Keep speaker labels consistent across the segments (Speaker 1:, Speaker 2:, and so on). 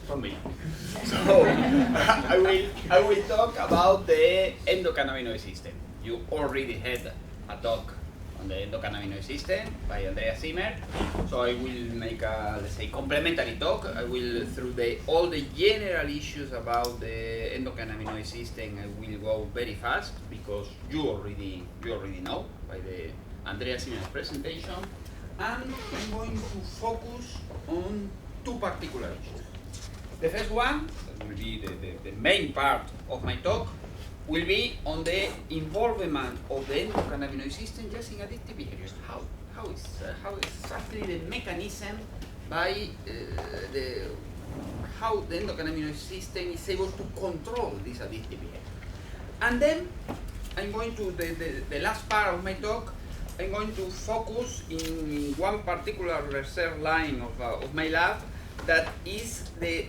Speaker 1: from me. So I will talk about the endocannabinoid system. You already had a talk on the endocannabinoid system by Andreas Zimmer. So I will make a, let's say, complementary talk. I will through all the general issues about the endocannabinoid system. I will go very fast because you already know by the Andreas Zimmer's presentation. And I'm going to focus on two particular issues. The first one, that will be the main part of my talk, will be on the involvement of the endocannabinoid system just in addictive behaviors. How is actually the mechanism by how the endocannabinoid system is able to control this addictive behavior. And then I'm going to the last part of my talk. I'm going to focus in one particular research line of my lab, that is the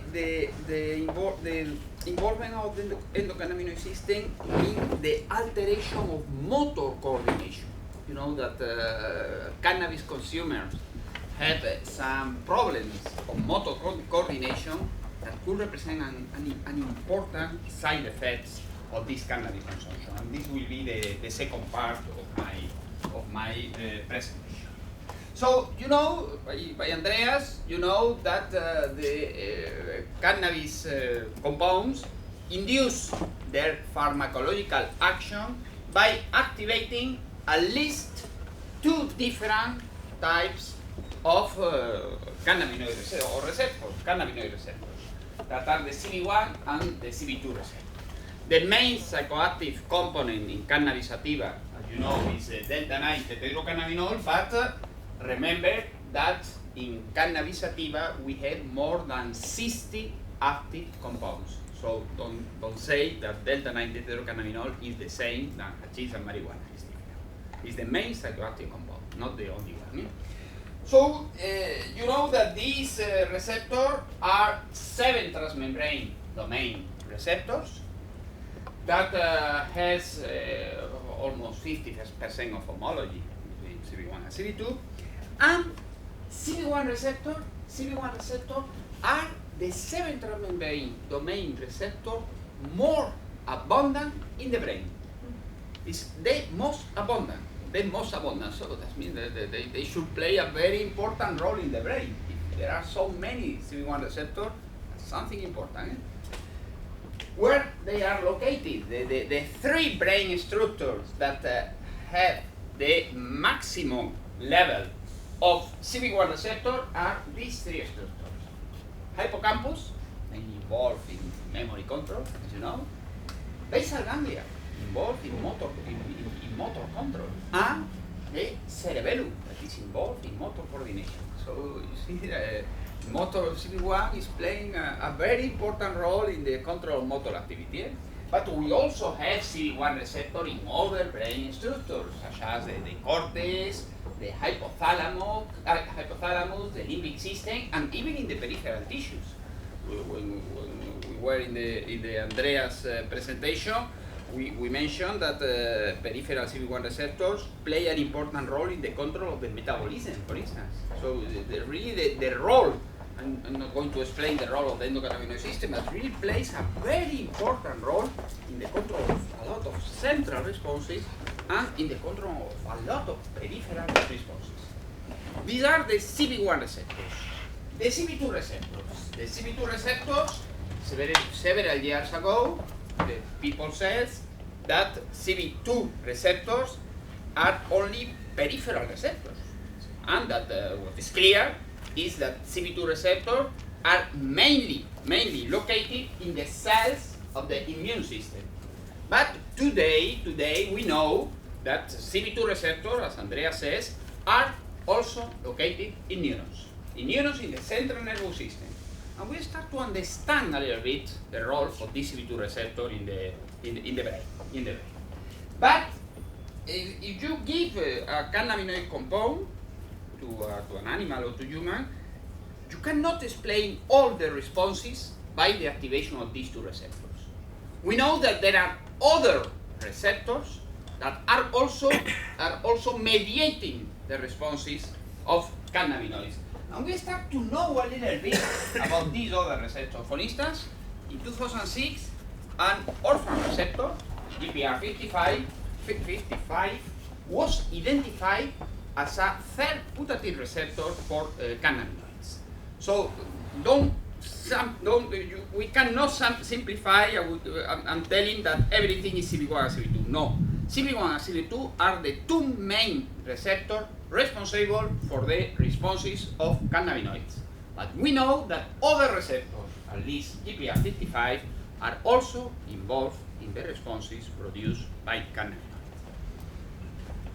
Speaker 1: involvement of the endocannabinoid system in the alteration of motor coordination. You know that cannabis consumers have some problems of motor coordination that could represent an important side effects of this cannabis consumption. And this will be the second part of my presentation. So, you know, by Andreas, you know that the cannabis compounds induce their pharmacological action by activating at least two different types of cannabinoid receptors, that are the CB1 and the CB2 receptors. The main psychoactive component in cannabis sativa, as you know, is delta-9 tetrahydrocannabinol, but remember that in cannabis sativa we have more than 60 active compounds. So don't say that delta-9 tetrahydrocannabinol is the same than hashish and marijuana. It's different. It's the main psychoactive compound, not the only one. So you know that these receptors are 7 transmembrane domain receptors that has almost 50% of homology between CB1 and CB2. And CB1 receptor are the 7 transmembrane domain receptor more abundant in the brain. It's the most abundant. So that means that they should play a very important role in the brain. If there are so many CB1 receptors, that's something important. Where they are located, the 3 brain structures that have the maximum level of CB1 receptor are these 3 structures. Hippocampus, mainly involved in memory control, as you know. Basal ganglia, involved in motor control. And the cerebellum, that is involved in motor coordination. So you see, motor CB1 is playing a very important role in the control of motor activity. But we also have CB1 receptor in other brain structures, such as the cortex, the hypothalamus, the limbic system, and even in the peripheral tissues. When we were in the Andreas presentation, we mentioned that peripheral CB1 receptors play an important role in the control of the metabolism, for instance. So really the role, I'm not going to explain the role of the endocannabinoid system, but really plays a very important role in the control of a lot of central responses and in the control of a lot of peripheral responses. These are the CB1 receptors. The CB2 receptors, several years ago, the people says that CB2 receptors are only peripheral receptors, and that what is clear is that CB2 receptors are mainly located in the cells of the immune system. But today we know that CB2 receptors, as Andreas says, are also located in neurons in the central nervous system. And we start to understand a little bit the role of this CB2 receptor in the brain. But if you give a cannabinoid compound to an animal or to human, you cannot explain all the responses by the activation of these 2 receptors. We know that there are other receptors that are also mediating the responses of cannabinoids. And we start to know a little bit about these other receptors. For instance, in 2006, an orphan receptor, GPR55, was identified as a third putative receptor for cannabinoids. So we cannot simplify. I'm telling that everything is CB1 and CB2. No, CB1 and CB2 are the two main receptors responsible for the responses of cannabinoids. But we know that other receptors, at least GPR55, are also involved in the responses produced by cannabinoids.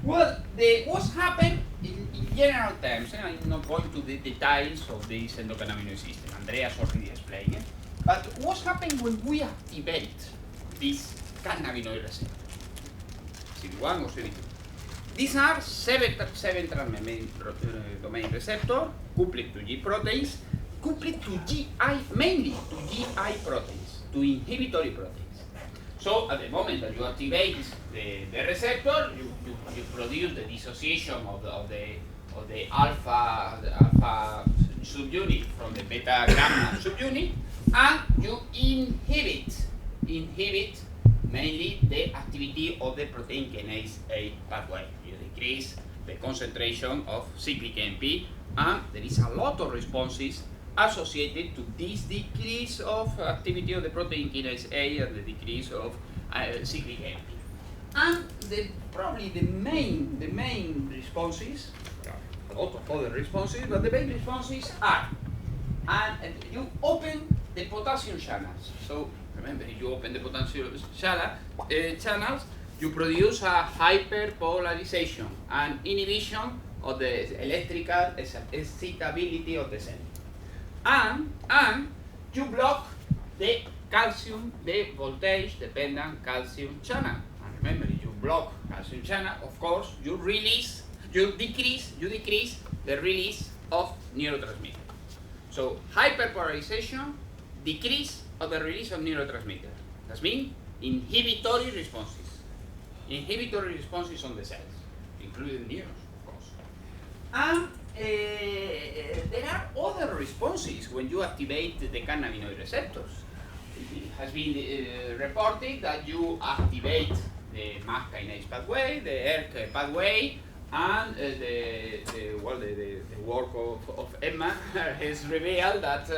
Speaker 1: Well, what's happened in general terms, and I'm not going to the details of this endocannabinoid system, Andreas already explained it, but what's happened when we activate this cannabinoid receptor, CD1 or CD2? These are seven transmembrane domain receptors coupled to G proteins, coupled to GI, mainly to GI proteins, to inhibitory proteins. So at the moment that you activate the receptor, you produce the dissociation of the alpha subunit from the beta gamma subunit, and you inhibit mainly the activity of the protein kinase A pathway. You decrease the concentration of cyclic AMP, and there is a lot of responses associated to this decrease of activity of the protein kinase A and the decrease of cyclic AMP. And probably the main responses, a lot of other responses, but the main responses are, and you open the potassium channels. So remember, if you open the potassium channels, you produce a hyperpolarization and inhibition of the electrical excitability of the cell. And you block the calcium, the voltage-dependent calcium channel. And remember, if you block calcium channel, of course, you decrease the release of neurotransmitter. So hyperpolarization, decrease of the release of neurotransmitter. That means inhibitory responses on the cells, including neurons, of course. And there are other responses when you activate the cannabinoid receptors. It has been reported that you activate the MAC kinase pathway, the ERK pathway, and the work of Emma has revealed that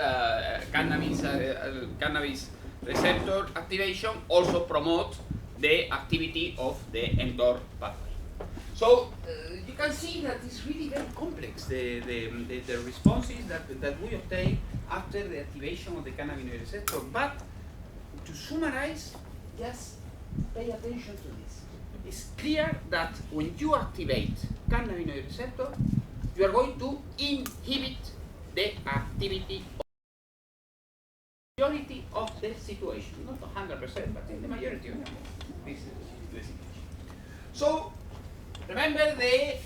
Speaker 1: cannabis receptor activation also promotes the activity of the mTOR pathway. So you can see that it's really very complex, the responses that we obtain after the activation of the cannabinoid receptor. But to summarize, just pay attention to this. It's clear that when you activate cannabinoid receptor, you are going to inhibit the activity of the majority of the situation. Not 100%, but in the majority of this situation. So remember the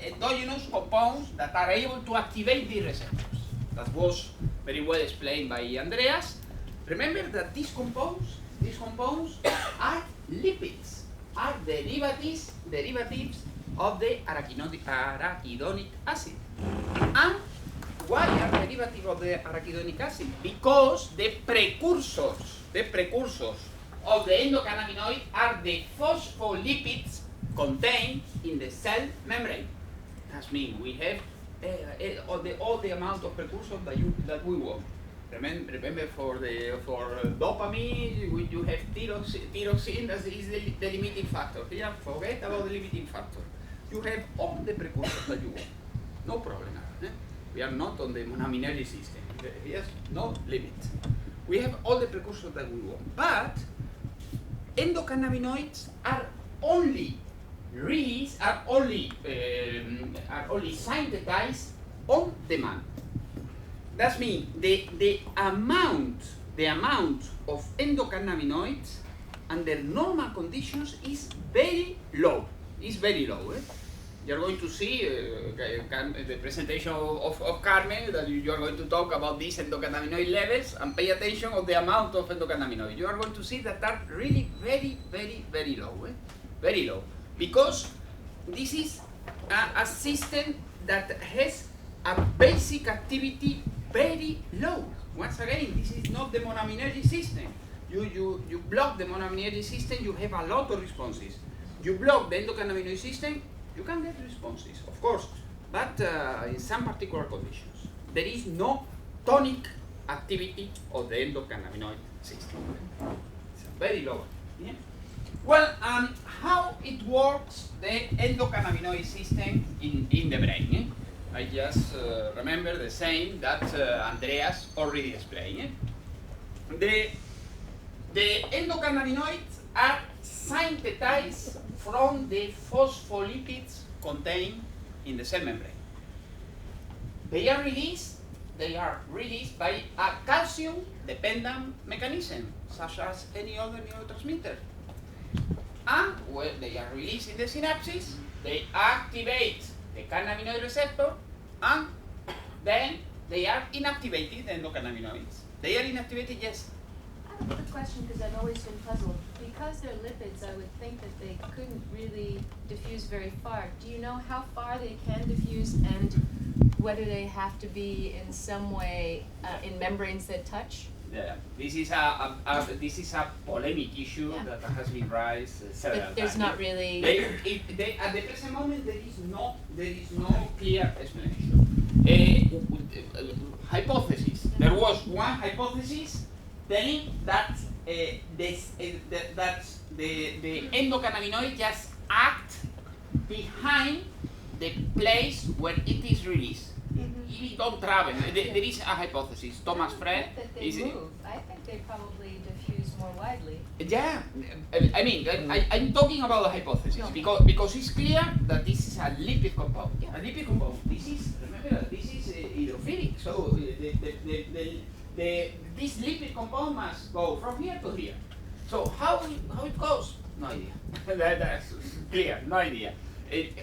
Speaker 1: endogenous compounds that are able to activate the receptors. That was very well explained by Andreas. Remember that these compounds are lipids, are derivatives of the arachidonic acid. And why are derivatives of the arachidonic acid? Because the precursors of the endocannabinoid are the phospholipids contained in the cell membrane. That means we have all the amount of precursors that we want. Remember for dopamine, you have tyrosine, that is the limiting factor. Here, forget about the limiting factor. You have all the precursors that you want. No problem. We are not on the monoaminergic system. Yes, no limit. We have all the precursors that we want. But endocannabinoids are only synthesized on demand. That means the amount of endocannabinoids under normal conditions is very low. You are going to see the presentation of Carmen, that you are going to talk about these endocannabinoid levels, and pay attention of the amount of endocannabinoid. You are going to see that are really very low. Very low. Because this is a system that has a basic activity very low. Once again, this is not the monoaminergic system. You block the monoaminergic system, you have a lot of responses. You block the endocannabinoid system, you can get responses, of course, but in some particular conditions. There is no tonic activity of the endocannabinoid system. It's very low. Yeah? Well, how it works, the endocannabinoid system in the brain? I just remember the same that Andreas already explained. The endocannabinoids are synthesized from the phospholipids contained in the cell membrane. They are released by a calcium-dependent mechanism, such as any other neurotransmitter. And when they are released in the synapses, they activate the cannabinoid receptor, and then they are inactivated, the endocannabinoids. They are inactivated, yes.
Speaker 2: I have a quick question, because I've always been puzzled. Because they're lipids, I would think that they couldn't really diffuse very far. Do you know how far they can diffuse, and whether they have to be in some way in membranes that touch?
Speaker 1: Yeah, this is a polemic issue that has been raised several times.
Speaker 2: But there's not really.
Speaker 1: At the present moment, there is no clear explanation. Hypothesis. There was one hypothesis telling that the endocannabinoid just act behind the place where it is released. It don't travel. There is a hypothesis. Thomas Fred is.
Speaker 2: I think they probably diffuse more widely.
Speaker 1: Yeah, I mean, I'm talking about the hypothesis because it's clear that this is a lipid compound. Yeah. A lipid compound. This is, remember, this is hydrophilic. So this lipid compound must go from here to here. So how it goes? No idea. That's clear. No idea.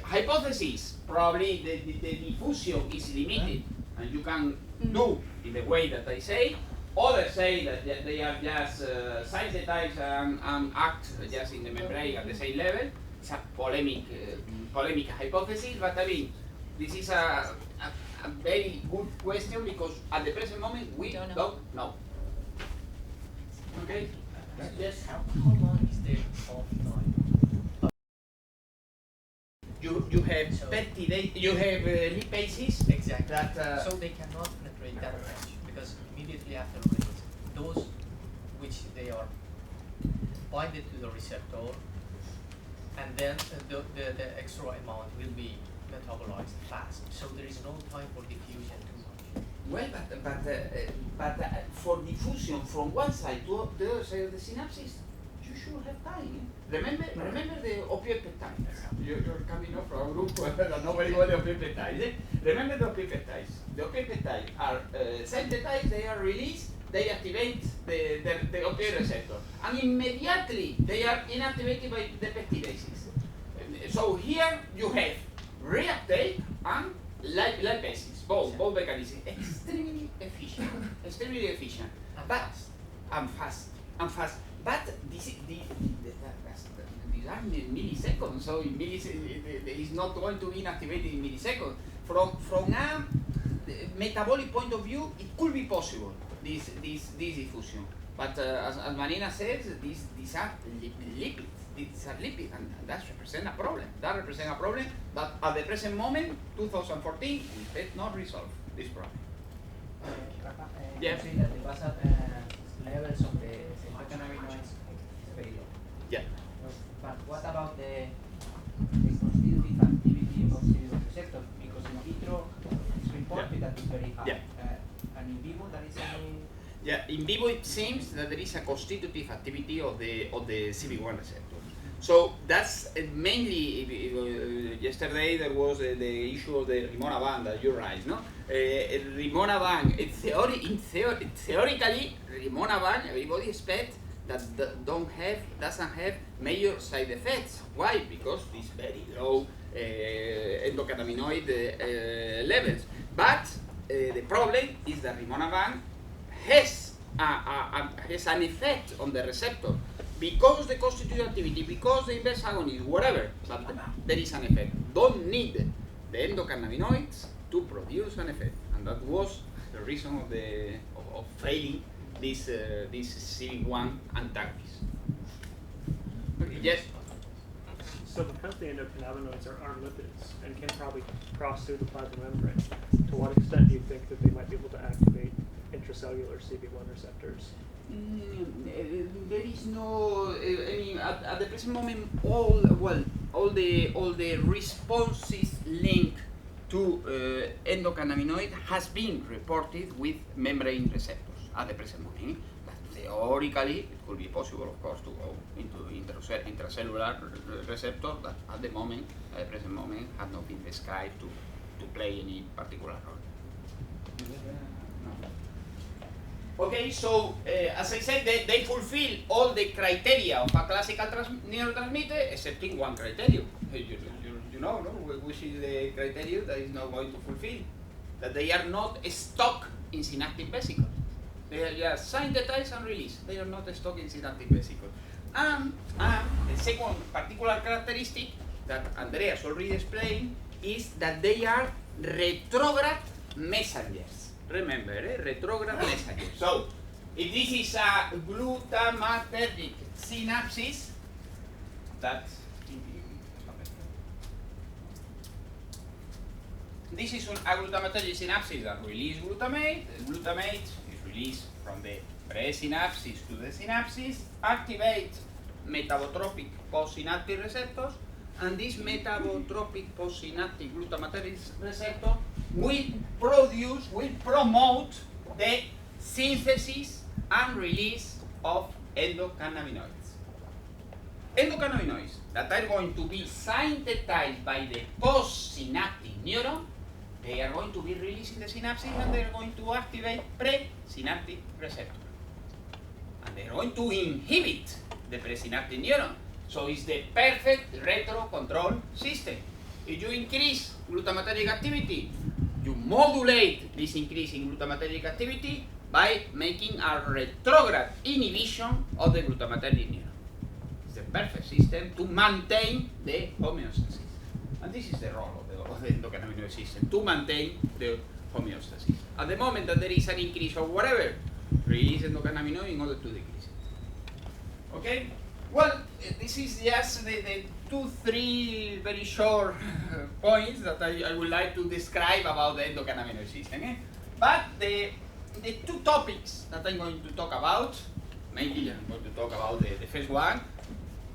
Speaker 1: Hypothesis, probably the diffusion is limited, and you can do in the way that I say. Others say that they are just synthesized and act just in the membrane at the same level. It's a polemic hypothesis, but I mean, this is a very good question because at the present moment we don't know. Okay?
Speaker 3: Yes. How long is the off time?
Speaker 1: You have peptidase, you have lipases.
Speaker 3: Exactly.
Speaker 1: That,
Speaker 3: so they cannot penetrate that much because immediately after release, those which they are binded to the receptor, and then the extra amount will be metabolized fast. So there is no time for diffusion too much.
Speaker 1: Well, but for diffusion from one side to the other side of the synapses, you should have time. Remember the opioid peptides. You're coming up from a group that know very well the opioid peptides. Remember the opioid peptides. The opioid peptides are synthesized, they are released, they activate the opioid receptor. And immediately they are inactivated by the peptidases. So here you have reuptake and lipases, both mechanisms. Extremely efficient. And fast. But these are milliseconds, so in it is not going to be inactivated in milliseconds. From a metabolic point of view, it could be possible, this diffusion. But as Marina says, these are lipids. These are lipids, and that represents a problem. But at the present moment, 2014, we have not resolved this problem.
Speaker 4: Yeah. See that the basal levels of the endocannabinoids is very low.
Speaker 1: Yeah.
Speaker 4: But what about the constitutive activity of the receptor? Because in vitro it's reported that it's very high.
Speaker 1: Yeah.
Speaker 4: And in vivo there is any.
Speaker 1: Yeah, in vivo it seems that there is a constitutive activity of the CB1 receptor. So that's mainly, yesterday there was the issue of the rimonabant that you raised, no? Rimonabant, theoretically, rimonabant, everybody expects that doesn't have major side effects. Why? Because it's very low endocannabinoid levels. But the problem is that rimonabant has an effect on the receptor because the constitutive activity, because the inverse agonist, whatever, but there is an effect. Don't need the endocannabinoids to produce an effect, and that was the reason of failing this CB1 antagonist. Okay, yes.
Speaker 5: So because the endocannabinoids are lipids and can probably cross through the plasma membrane, to what extent do you think that they might be able to activate intracellular CB1 receptors?
Speaker 1: There is no. I mean, at the present moment, all the responses linked to endocannabinoid has been reported with membrane receptors at the present moment. But theoretically, it could be possible, of course, to go into intracellular receptor that at the present moment, have not been described to play any particular role. Okay, so as I said, they fulfill all the criteria of a classical neurotransmitter, excepting one criterion. You know, no? Which is the criterion that is not going to fulfill, that they are not stuck in synaptic vesicles. They are just synthesized and released. They are not stuck in synaptic vesicles. And the second particular characteristic that Andreas already explained is that they are retrograde messengers. Remember, retrograde messengers. So, if this is a glutamatergic synapses, this is an glutamatergic synapses that release glutamate. The glutamate is released from the presynapses to the synapses, activate metabotropic postsynaptic receptors, and this metabotropic postsynaptic glutamatergic receptor will promote the synthesis and release of endocannabinoids. Endocannabinoids that are going to be synthesized by the postsynaptic neuron, they are going to be released in the synapses and they are going to activate presynaptic receptor. And they are going to inhibit the presynaptic neuron. So it's the perfect retro control system. If you increase glutamatergic activity, you modulate this increase in glutamatergic activity by making a retrograde inhibition of the glutamatergic neuron. It's the perfect system to maintain the homeostasis. And this is the role of the endocannabinoid system, to maintain the homeostasis. At the moment that there is an increase of whatever, release endocannabinoid in order to decrease it. Okay? Well, this is just the 2-3 very short points that I would like to describe about the endocannabinoid system. Eh? But the two topics that I'm going to talk about, mainly I'm going to talk about the first one,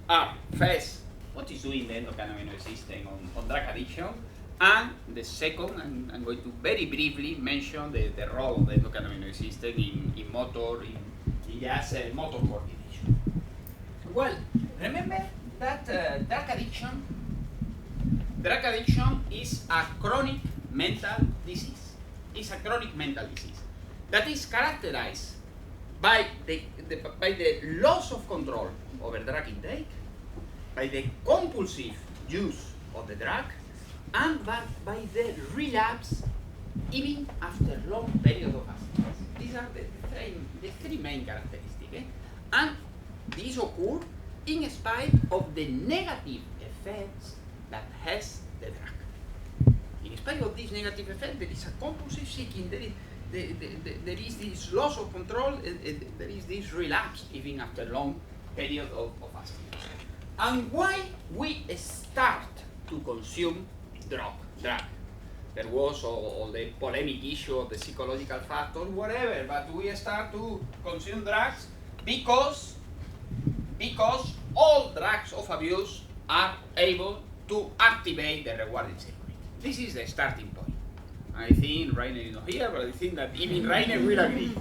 Speaker 1: are first, what is doing the endocannabinoid system on drug addiction, and the second, I'm going to very briefly mention the role of the endocannabinoid system in motor, in just motor coordination. Well, remember that drug addiction is a chronic mental disease. It's a chronic mental disease that is characterized by the loss of control over drug intake, by the compulsive use of the drug, and by the relapse even after long periods of abstinence. These are the three main characteristics. Eh? And these occur in spite of the negative effects that has the drug. In spite of this negative effect, there is a compulsive seeking, there is this loss of control, there is this relapse even after long period of abstinence. And why we start to consume drug? There was all the polemic issue of the psychological factor, whatever, but we start to consume drugs because all drugs of abuse are able to activate the rewarding circuit. This is the starting point. I think Rainer is not here, but I think that even Rainer will agree.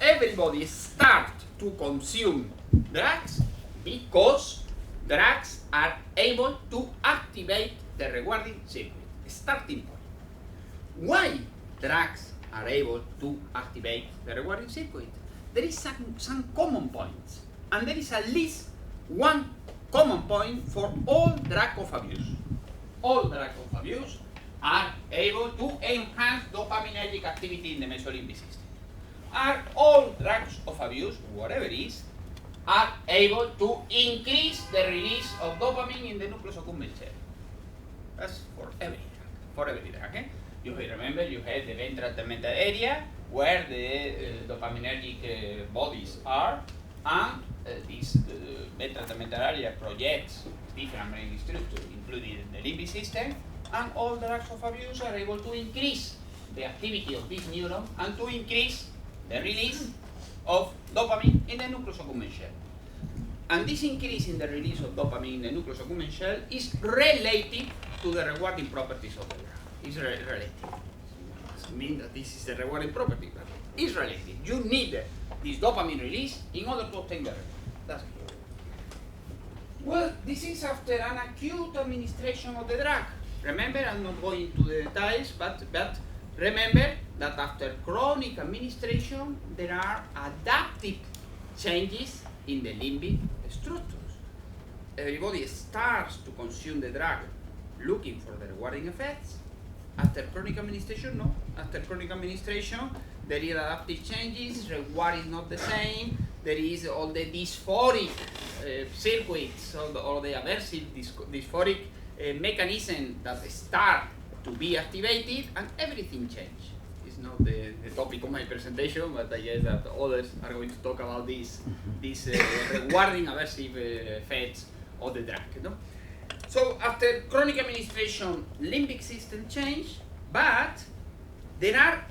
Speaker 1: Everybody start to consume drugs because drugs are able to activate the rewarding circuit. Starting point. Why drugs are able to activate the rewarding circuit? There is some common points, and there is at least one common point for all drugs of abuse. All drugs of abuse are able to enhance dopaminergic activity in the mesolimbic system. Are all drugs of abuse, whatever it is, are able to increase the release of dopamine in the nucleus accumbens cell. That's for every drug. Okay? You remember you have the ventral tegmental area where the dopaminergic bodies are, and this ventral tegmental area projects different brain structures, including the limbic system, and all drugs of abuse are able to increase the activity of this neuron and to increase the release of dopamine in the nucleus accumbens shell. And this increase in the release of dopamine in the nucleus accumbens shell is related to the rewarding properties of the drug. It's related. It doesn't mean that this is the rewarding property, but it's related. You need this dopamine release in order to obtain the reward. That's it. Well, this is after an acute administration of the drug. Remember, I'm not going into the details, but remember that after chronic administration, there are adaptive changes in the limbic structures. Everybody starts to consume the drug looking for the rewarding effects. After chronic administration, no. After chronic administration, there is adaptive changes, reward is not the same, there is all the dysphoric circuits, or the aversive dysphoric mechanism that start to be activated, and everything changes. It's not the topic of my presentation, but I guess that others are going to talk about these rewarding aversive effects of the drug. You know? So after chronic administration, limbic system change, but there are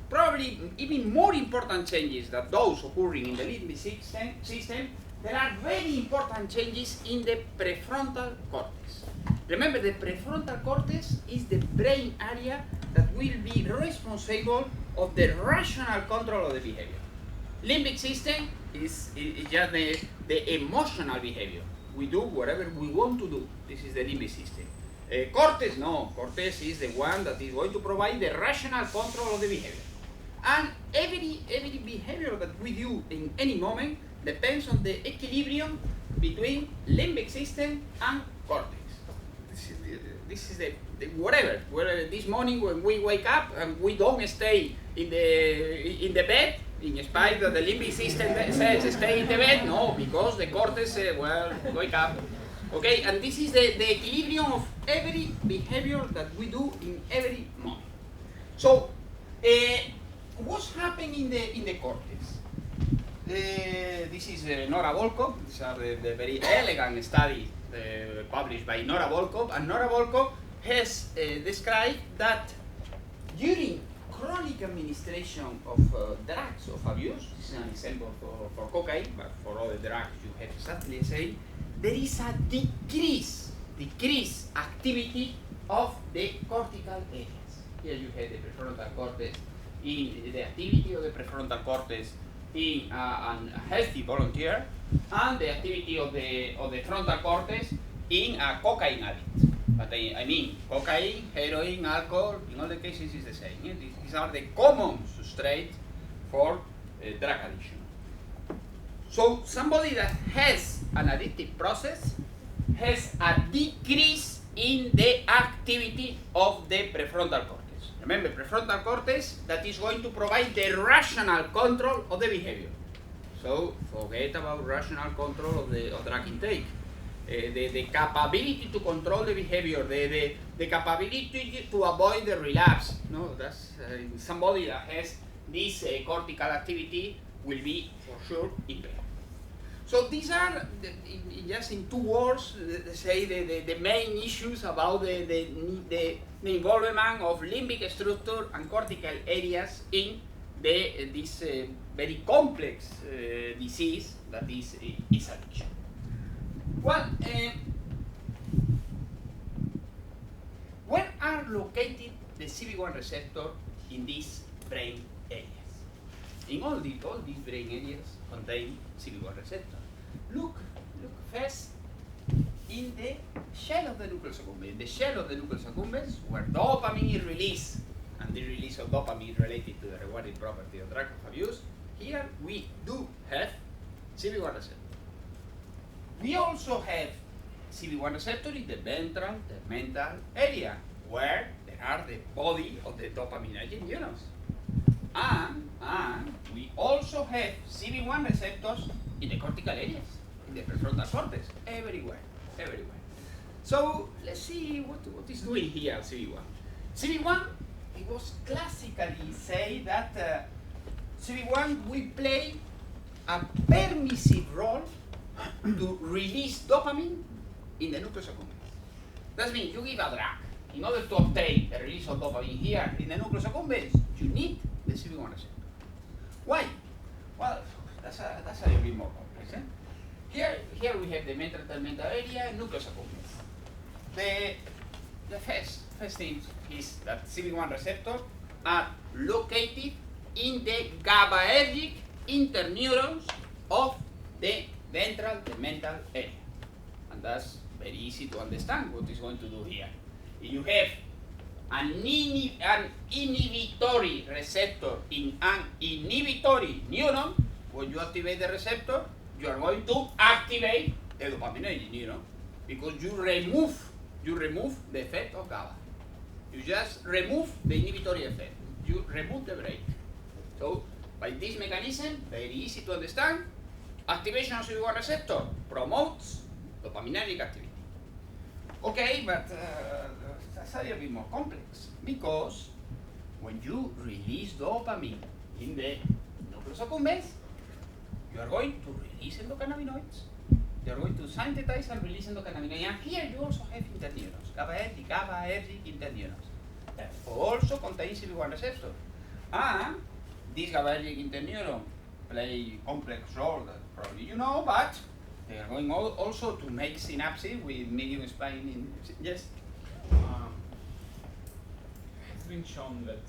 Speaker 1: probably even more important changes than those occurring in the limbic system. There are very important changes in the prefrontal cortex. Remember, the prefrontal cortex is the brain area that will be responsible of the rational control of the behavior. Limbic system is just the emotional behavior. We do whatever we want to do. This is the limbic system. Cortex, no. Cortex is the one that is going to provide the rational control of the behavior. And every behavior that we do in any moment depends on the equilibrium between limbic system and cortex. This is the whatever. This morning when we wake up and we don't stay in the bed, in spite that the limbic system says stay in the bed, no, because the cortex says, well, wake up. Okay, and this is the equilibrium of every behavior that we do in every moment. So, what's happening in the cortex? This is Nora Volkov. These are the very elegant studies published by Nora Volkov, and Nora Volkov has described that during chronic administration of drugs of abuse, this is an example for cocaine, but for other drugs you have exactly the same, there is a decrease activity of the cortical areas. Here you have the prefrontal cortex, in the activity of the prefrontal cortex in a healthy volunteer, and the activity of the frontal cortex in a cocaine addict. But I mean, cocaine, heroin, alcohol, in all the cases is the same. Yeah? These are the common substrates for drug addiction. So somebody that has an addictive process has a decrease in the activity of the prefrontal cortex. Remember, prefrontal cortex that is going to provide the rational control of the behavior. So forget about rational control of drug intake. The capability to control the behavior, the capability to avoid the relapse. No, that's somebody that has this cortical activity will be for sure impaired. So these are, just in 2 words, say the main issues about the involvement of limbic structure and cortical areas in this very complex disease that is addiction. Well, where are located the CB1 receptor in these brain areas? In all these brain areas contain CB1 receptor. Look first in the shell of the nucleus accumbens. The shell of the nucleus accumbens, where dopamine is released, and the release of dopamine is related to the rewarding property of drug of abuse. Here we do have CB1 receptor. We also have CB1 receptor in the ventral tegmental area, where there are the body of the dopaminergic neurons. And we also have CB1 receptors in the cortical areas, in the prefrontal cortex, everywhere. So let's see what is doing here, CB1. CB1 it was classically say that CB1 will play a permissive role to release dopamine in the nucleus accumbens. That means you give a drug. In order to obtain the release of dopamine here in the nucleus accumbens, you need the CB1 receptor. Why? Well, that's a little bit more complex. Here we have the mental area, nucleus accumbens. The first thing is that CB1 receptors are located in the GABAergic interneurons of the ventral tegmental area. And that's very easy to understand what is going to do here. If you have an inhibitory receptor in an inhibitory neuron, when you activate the receptor, you are going to activate the dopaminergic neuron because you remove the effect of GABA. You just remove the inhibitory effect. You remove the brake. So by this mechanism, very easy to understand, activation of CB1 receptor promotes dopaminergic activity. Okay, but that's a little bit more complex because when you release dopamine in the nucleus accumbens, you are going to release endocannabinoids. You are going to synthesize and release endocannabinoids. And here you also have interneurons, GABAergic interneurons that also contain CB1 receptor. And these GABAergic interneuron play complex role that probably you know, but they are going also to make synapses with medium spine in, yes?
Speaker 6: It's been shown that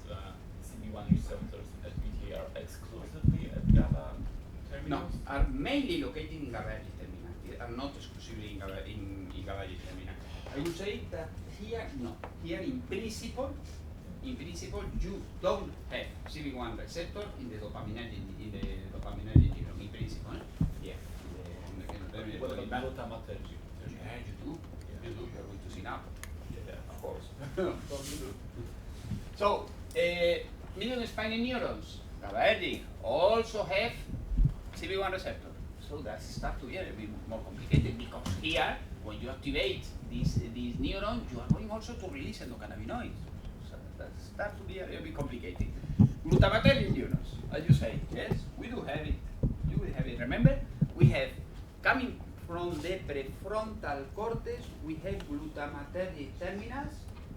Speaker 6: CB1 receptors at BT are exclusively at GABA terminals?
Speaker 1: No, are mainly located in GABAergic terminal. They are not exclusively in GABAergic terminal. I would say that here, no. Here in principle, you don't have CB1 receptor in the dopaminergic neuron, in principle. Yeah.
Speaker 6: What about glutamatergic?
Speaker 1: Yeah, you do.
Speaker 6: Yeah.
Speaker 1: You do. You are going to synapse.
Speaker 6: Yeah.
Speaker 1: Of course. Of course you do. So, medium spinal neurons, GABAergic, also have CB1 receptor. So that starts to get a bit more complicated because here, when you activate these neurons, you are going also to release endocannabinoids. So that starts to be a little bit complicated. Glutamatergic neurons, as you say, yes, we do have it. You will have it. Remember, we have coming from the prefrontal cortex, we have glutamatergic terminals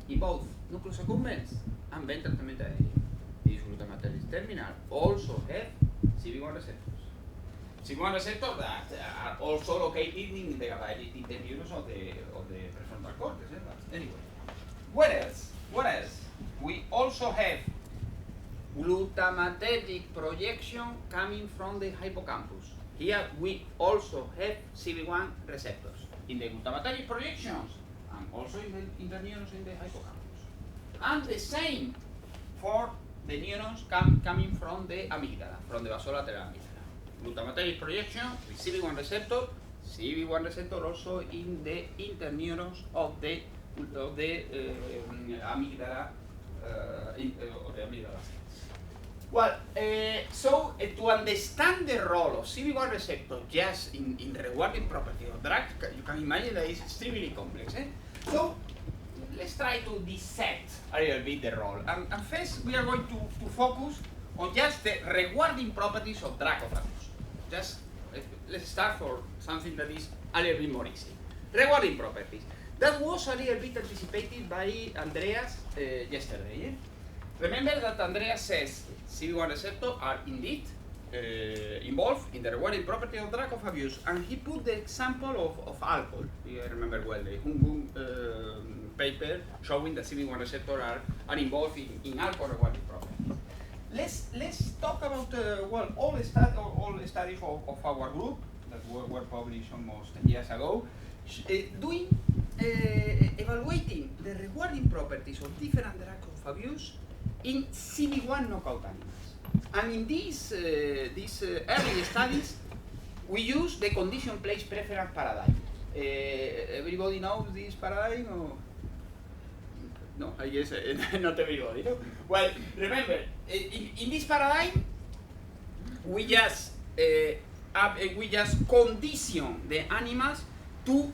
Speaker 1: in both nucleus accumbens and ventral tegmental area. These glutamatergic terminals also have CB1 receptors. CB1 receptors that are also located in the GABAergic interneurons of the prefrontal cortex. But anyway, what else? What else? We also have glutamatergic projection coming from the hippocampus. Here we also have CB1 receptors in the glutamatergic projections and also in the interneurons in the hippocampus. And the same for the neurons coming from the amygdala, from the basolateral amygdala. Glutamatergic projection with CB1 receptor also in the interneurons of the amygdala, of the amygdala. Well, so to understand the role of CB1 receptor just in the rewarding property of drugs, you can imagine that it's extremely complex. So let's try to dissect a little bit the role. And first, we are going to focus on just the rewarding properties of drug of abuse. Just let's start for something that is a little bit more easy. Rewarding properties. That was a little bit anticipated by Andreas yesterday. Yeah? Remember that Andreas says CB1 receptors are indeed involved in the rewarding property of drug of abuse, and he put the example of alcohol. You remember well the Hung paper showing that CB1 receptors are involved in alcohol rewarding properties. Let's talk about all the studies of our group that were published almost 10 years ago, evaluating the rewarding properties of different drugs of abuse in CB1 knockout animals. And in these early studies, we use the condition place preference paradigm. Everybody knows this paradigm? Or? No, I guess not everybody. No? Well, remember, in this paradigm, we just condition the animals in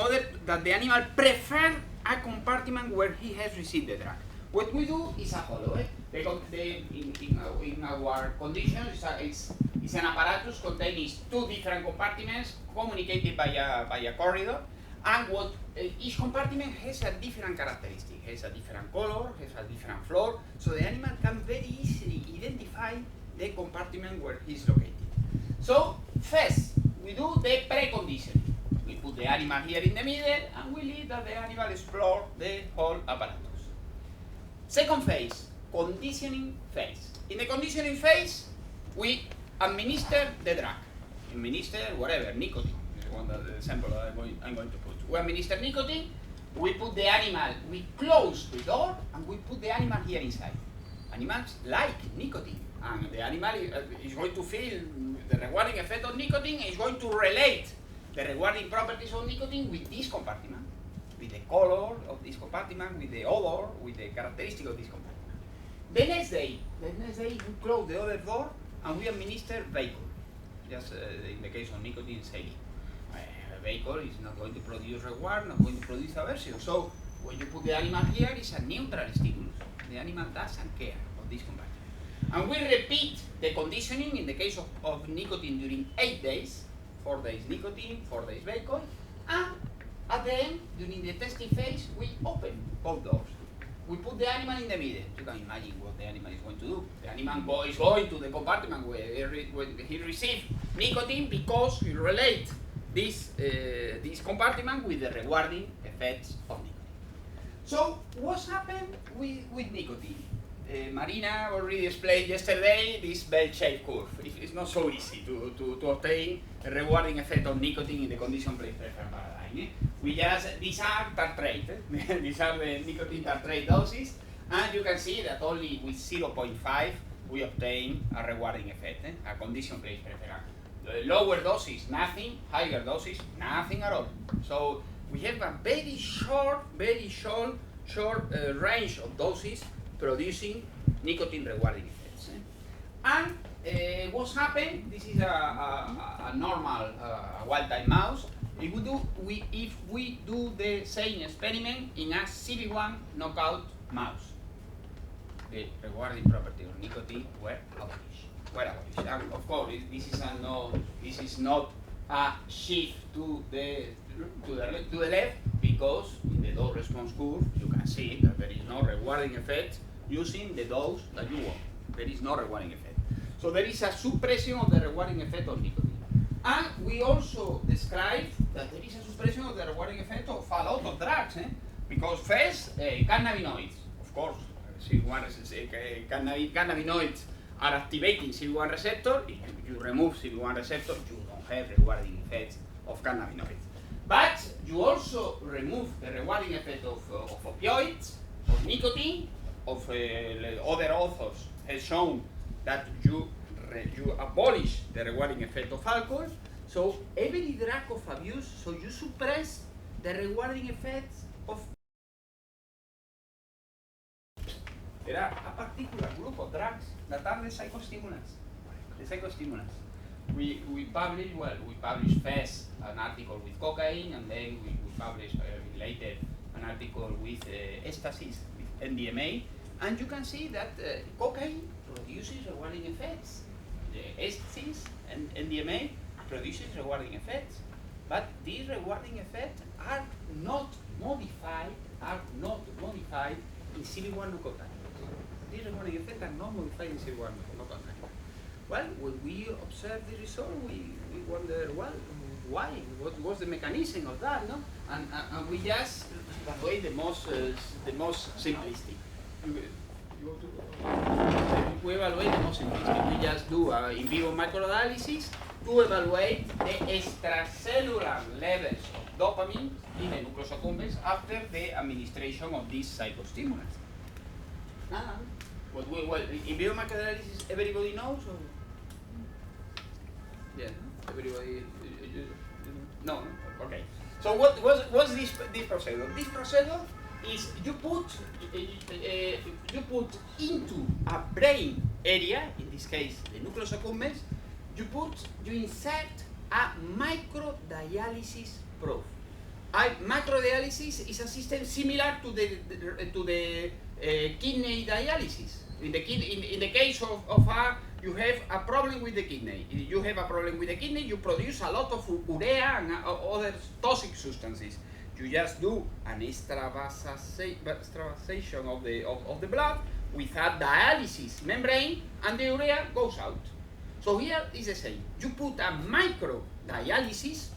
Speaker 1: order that the animal prefer a compartment where he has received the drug. what we do is a hollow. In our conditions, it's an apparatus containing two different compartments communicated by a corridor, and what each compartment has a different characteristic, has a different color, has a different floor, so the animal can very easily identify the compartment where he's located. So first, we do the preconditioning. We put the animal here in the middle, and we leave that the animal explore the whole apparatus. Second phase, conditioning phase. In the conditioning phase, we administer the drug. Administer whatever, nicotine. This is one of the example I'm going to put. We administer nicotine, we put the animal, we close the door, and we put the animal here inside. Animals like nicotine, and the animal is going to feel the rewarding effect of nicotine, is going to relate the rewarding properties of nicotine with this compartment, with the color of this compartment, with the odor, with the characteristic of this compartment. The next day we close the other door and we administer vehicle. Just in the case of nicotine, saline. Vehicle is not going to produce reward, not going to produce aversion. So when you put the animal here, it's a neutral stimulus. The animal doesn't care of this compartment. And we repeat the conditioning in the case of nicotine during 8 days. 4 days nicotine, 4 days vehicle, and at the end, during the testing phase, we open both doors. We put the animal in the middle. You can imagine what the animal is going to do. The animal is going to the compartment where he receives nicotine because he relates this compartment with the rewarding effects of nicotine. So, what's happened with nicotine? Marina already explained yesterday this bell-shaped curve. It's not so easy to obtain a rewarding effect of nicotine in the condition place preference paradigm. These are tartrate. These are the nicotine tartrate doses, and you can see that only with 0.5 we obtain a rewarding effect, a condition place preference. Lower doses, nothing. Higher doses, nothing at all. So we have a very short range of doses producing nicotine rewarding effects. And what's happened? This is a normal wild-type mouse. If we do the same experiment in a CB1 knockout mouse, the rewarding property of nicotine were abolished. And of course, this is not a shift to the left, because in the dose response curve you can see that there is no rewarding effect using the dose that you want. There is no rewarding effect. So there is a suppression of the rewarding effect of nicotine. And we also describe that there is a suppression of the rewarding effect of a lot of drugs, because first, cannabinoids, of course, cannabinoids are activating CB1 receptor. If you remove CB1 receptor, you don't have rewarding effects of cannabinoids. But you also remove the rewarding effect of opioids, of nicotine, of other authors have shown that you abolish the rewarding effect of alcohol. So every drug of abuse, so you suppress the rewarding effects of. There are a particular group of drugs that are the psychostimulants. We published first an article with cocaine, and then we published later an article with ecstasies, with MDMA, and you can see that cocaine produces rewarding effects. The ecstasies and MDMA produces rewarding effects, but these rewarding effects are not modified in CB1 knockout animals. These rewarding effects are not modified in CB1 knockout animals. Well, when we observe the result, we wonder, well, why? What was the mechanism of that? No, and we just evaluate the most simplistic. We evaluate the most simplistic. We just do in vivo microanalysis to evaluate the extracellular levels of dopamine in the nucleus accumbens after the administration of these psychostimulants. Well, in vivo microanalysis, everybody knows? Or? Yeah, everybody. No. Okay. So what's this procedure? This procedure is you put into a brain area, in this case the nucleus accumbens, you insert a microdialysis probe. Microdialysis is a system similar to the kidney dialysis. In the case of you have a problem with the kidney. If you have a problem with the kidney, you produce a lot of urea and other toxic substances. You just do an extravasation of the blood with a dialysis membrane, and the urea goes out. So here is the same. You put a micro dialysis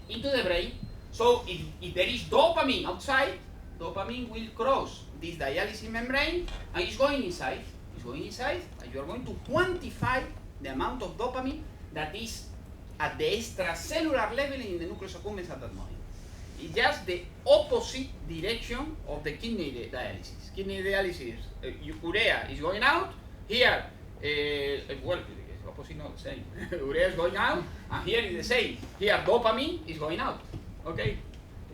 Speaker 1: into the brain, so if there is dopamine outside, dopamine will cross this dialysis membrane and it's going inside. It's going inside, and you are going to quantify the amount of dopamine that is at the extracellular level in the nucleus accumbens at that moment. It's just the opposite direction of the kidney dialysis. Kidney dialysis, urea is going out. Here, well, opposite not the same. Urea is going out, and here is the same. Here, dopamine is going out. Okay,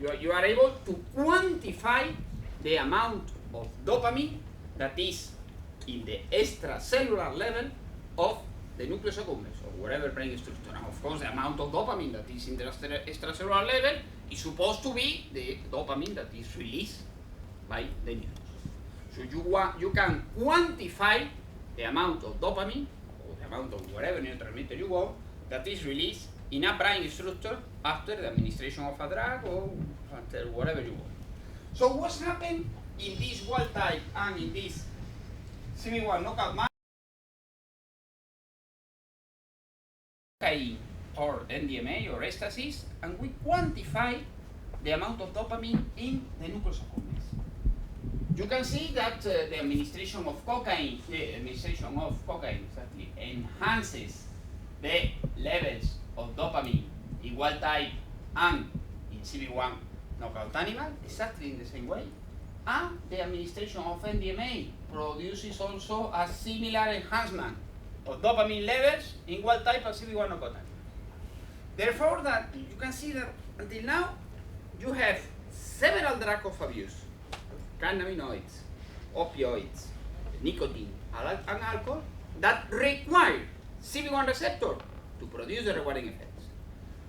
Speaker 1: you are able to quantify the amount of dopamine that is in the extracellular level of the nucleus accumbens, or whatever brain structure. Now, of course, the amount of dopamine that is in the extracellular level is supposed to be the dopamine that is released by the neurons. So you can quantify the amount of dopamine, or the amount of whatever neurotransmitter you want, that is released in a brain structure after the administration of a drug or after whatever you want. So what's happened in this wild type and in this CB1 knockout mouse? Or NDMA or ecstasis, and we quantify the amount of dopamine in the nucleus accumbens. You can see that the administration of cocaine exactly enhances the levels of dopamine in wild type and in CB1 knockout animal exactly in the same way. And the administration of NDMA produces also a similar enhancement of dopamine levels in wild type and CB1 knockout animal. Therefore, that you can see that until now you have several drugs of abuse, cannabinoids, opioids, nicotine, and alcohol that require CB1 receptor to produce the rewarding effects.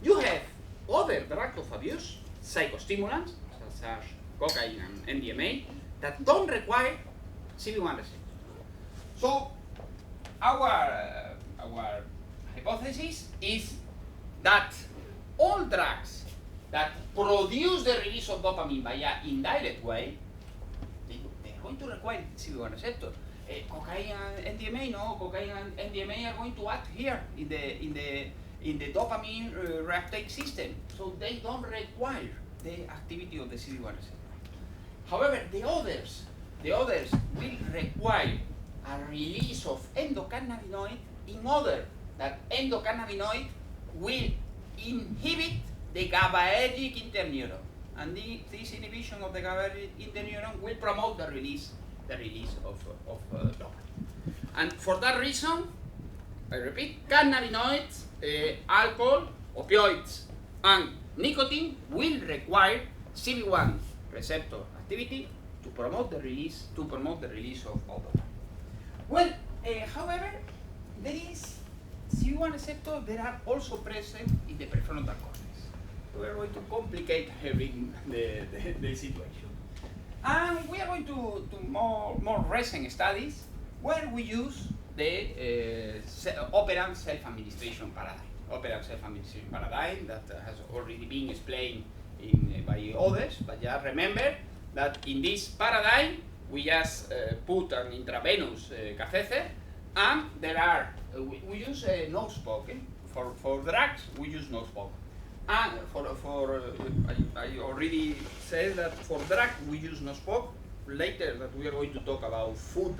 Speaker 1: You have other drugs of abuse, psychostimulants, such as cocaine and MDMA, that don't require CB1 receptor. So our hypothesis is that all drugs that produce the release of dopamine by an indirect way, they're going to require CB1 receptor. Cocaine and MDMA, no, cocaine and MDMA are going to act here in the dopamine reuptake system, so they don't require the activity of the CB1 receptor. However, the others will require a release of endocannabinoid in order that endocannabinoid will inhibit the GABAergic interneuron, and this inhibition of the GABAergic interneuron will promote the release of dopamine. And for that reason, I repeat, cannabinoids, alcohol, opioids, and nicotine will require CB1 receptor activity to promote the release of dopamine. Well, however, there is CB1 receptor. There are also present in the prefrontal cortex. We are going to complicate everything the situation. And we are going to more recent studies where we use the operant self-administration paradigm. Operant self-administration paradigm that has already been explained by others, but just remember that in this paradigm we just put an intravenous catheter, and there are we use nose poke. For drugs we use nose poke. And I already said that for drug we use nose poke. Later that we are going to talk about food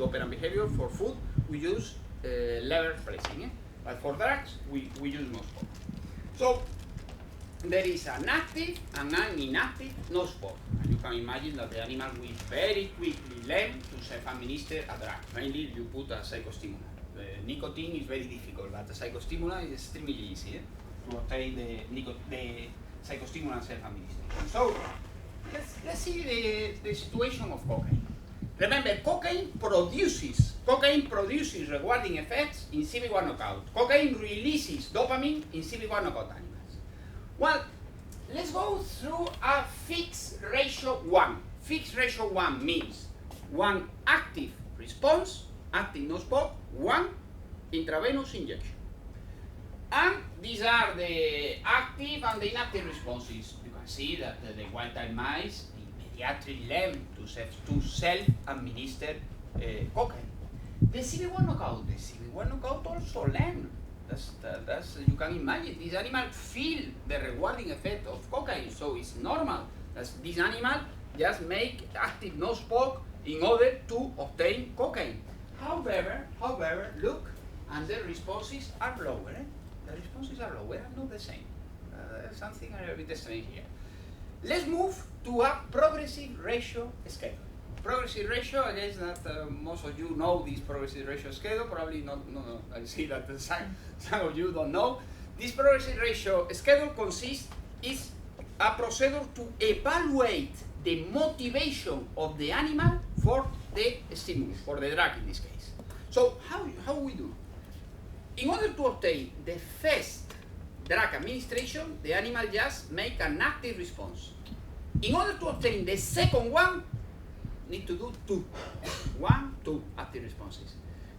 Speaker 1: operant behavior. For food we use lever pressing, but for drugs we use nose poke. So there is an active and an inactive nose poke. And you can imagine that the animal will very quickly learn to self-administer a drug. Mainly you put a psychostimulant. Nicotine is very difficult, but the psychostimulant is extremely easy. To obtain the psychostimulant self-administration. So let's see the situation of cocaine. Remember, cocaine produces rewarding effects in CB1 knockout. Cocaine releases dopamine in CB1 knockout animals. Well, let's go through a fixed ratio 1. Fixed ratio 1 means one active response, active no-spoke, one intravenous injection. And these are the active and the inactive responses. You can see that the wild-type mice immediately learn to self-administer cocaine. The CB1 knockout also learn. That's you can imagine these animals feel the rewarding effect of cocaine, so it's normal that this animal just make active no-spoke in order to obtain cocaine. However, look, and the responses are lower. The responses are lower and not the same. There's something a little bit strange here. Let's move to a progressive ratio schedule. Progressive ratio, I guess that most of you know this progressive ratio schedule, probably not, no, I see that some of you don't know. This progressive ratio schedule is a procedure to evaluate the motivation of the animal for the stimulus, for the drug in this case. So how we do? In order to obtain the first drug administration, the animal just make an active response. In order to obtain the second one, need to do two active responses.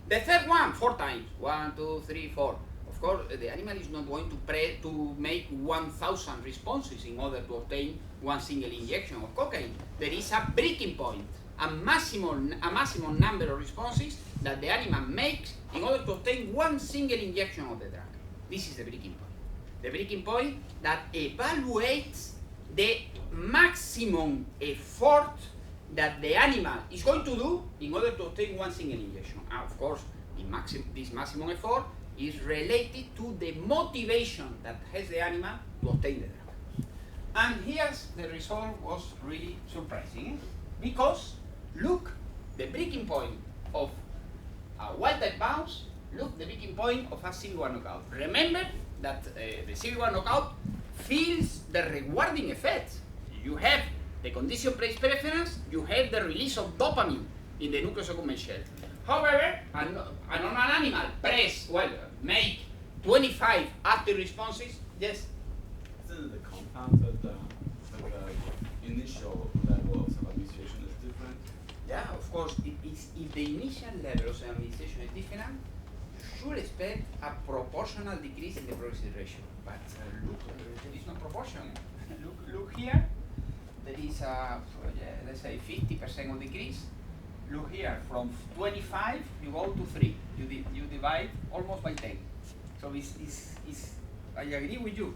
Speaker 1: The third one, 4 times, 1, 2, 3, 4. Of course, the animal is not going to make 1,000 responses in order to obtain one single injection of cocaine. There is a breaking point, a maximum number of responses that the animal makes in order to obtain one single injection of the drug. This is the breaking point. The breaking point that evaluates the maximum effort that the animal is going to do in order to obtain one single injection. And of course, this maximum effort is related to the motivation that has the animal to obtain the drug. And here's the result was really surprising, because look, the breaking point of a wild-type mouse, look the breaking point of a CB1 knockout. Remember that the CB1 knockout feels the rewarding effect. You have the condition-based preference, you have the release of dopamine in the nucleus accumbens shell. However, a normal animal make 25 active responses, yes?
Speaker 6: Isn't the compound that the initial level of self-administration is different?
Speaker 1: Yeah, of course, if the initial level of self-administration is different, you should expect a proportional decrease in the progressive ratio. But look, there is no proportion. Look here. There is a, let's say, 50% of decrease. Look here, from 25 you go to 3. You divide almost by 10. So I agree with you.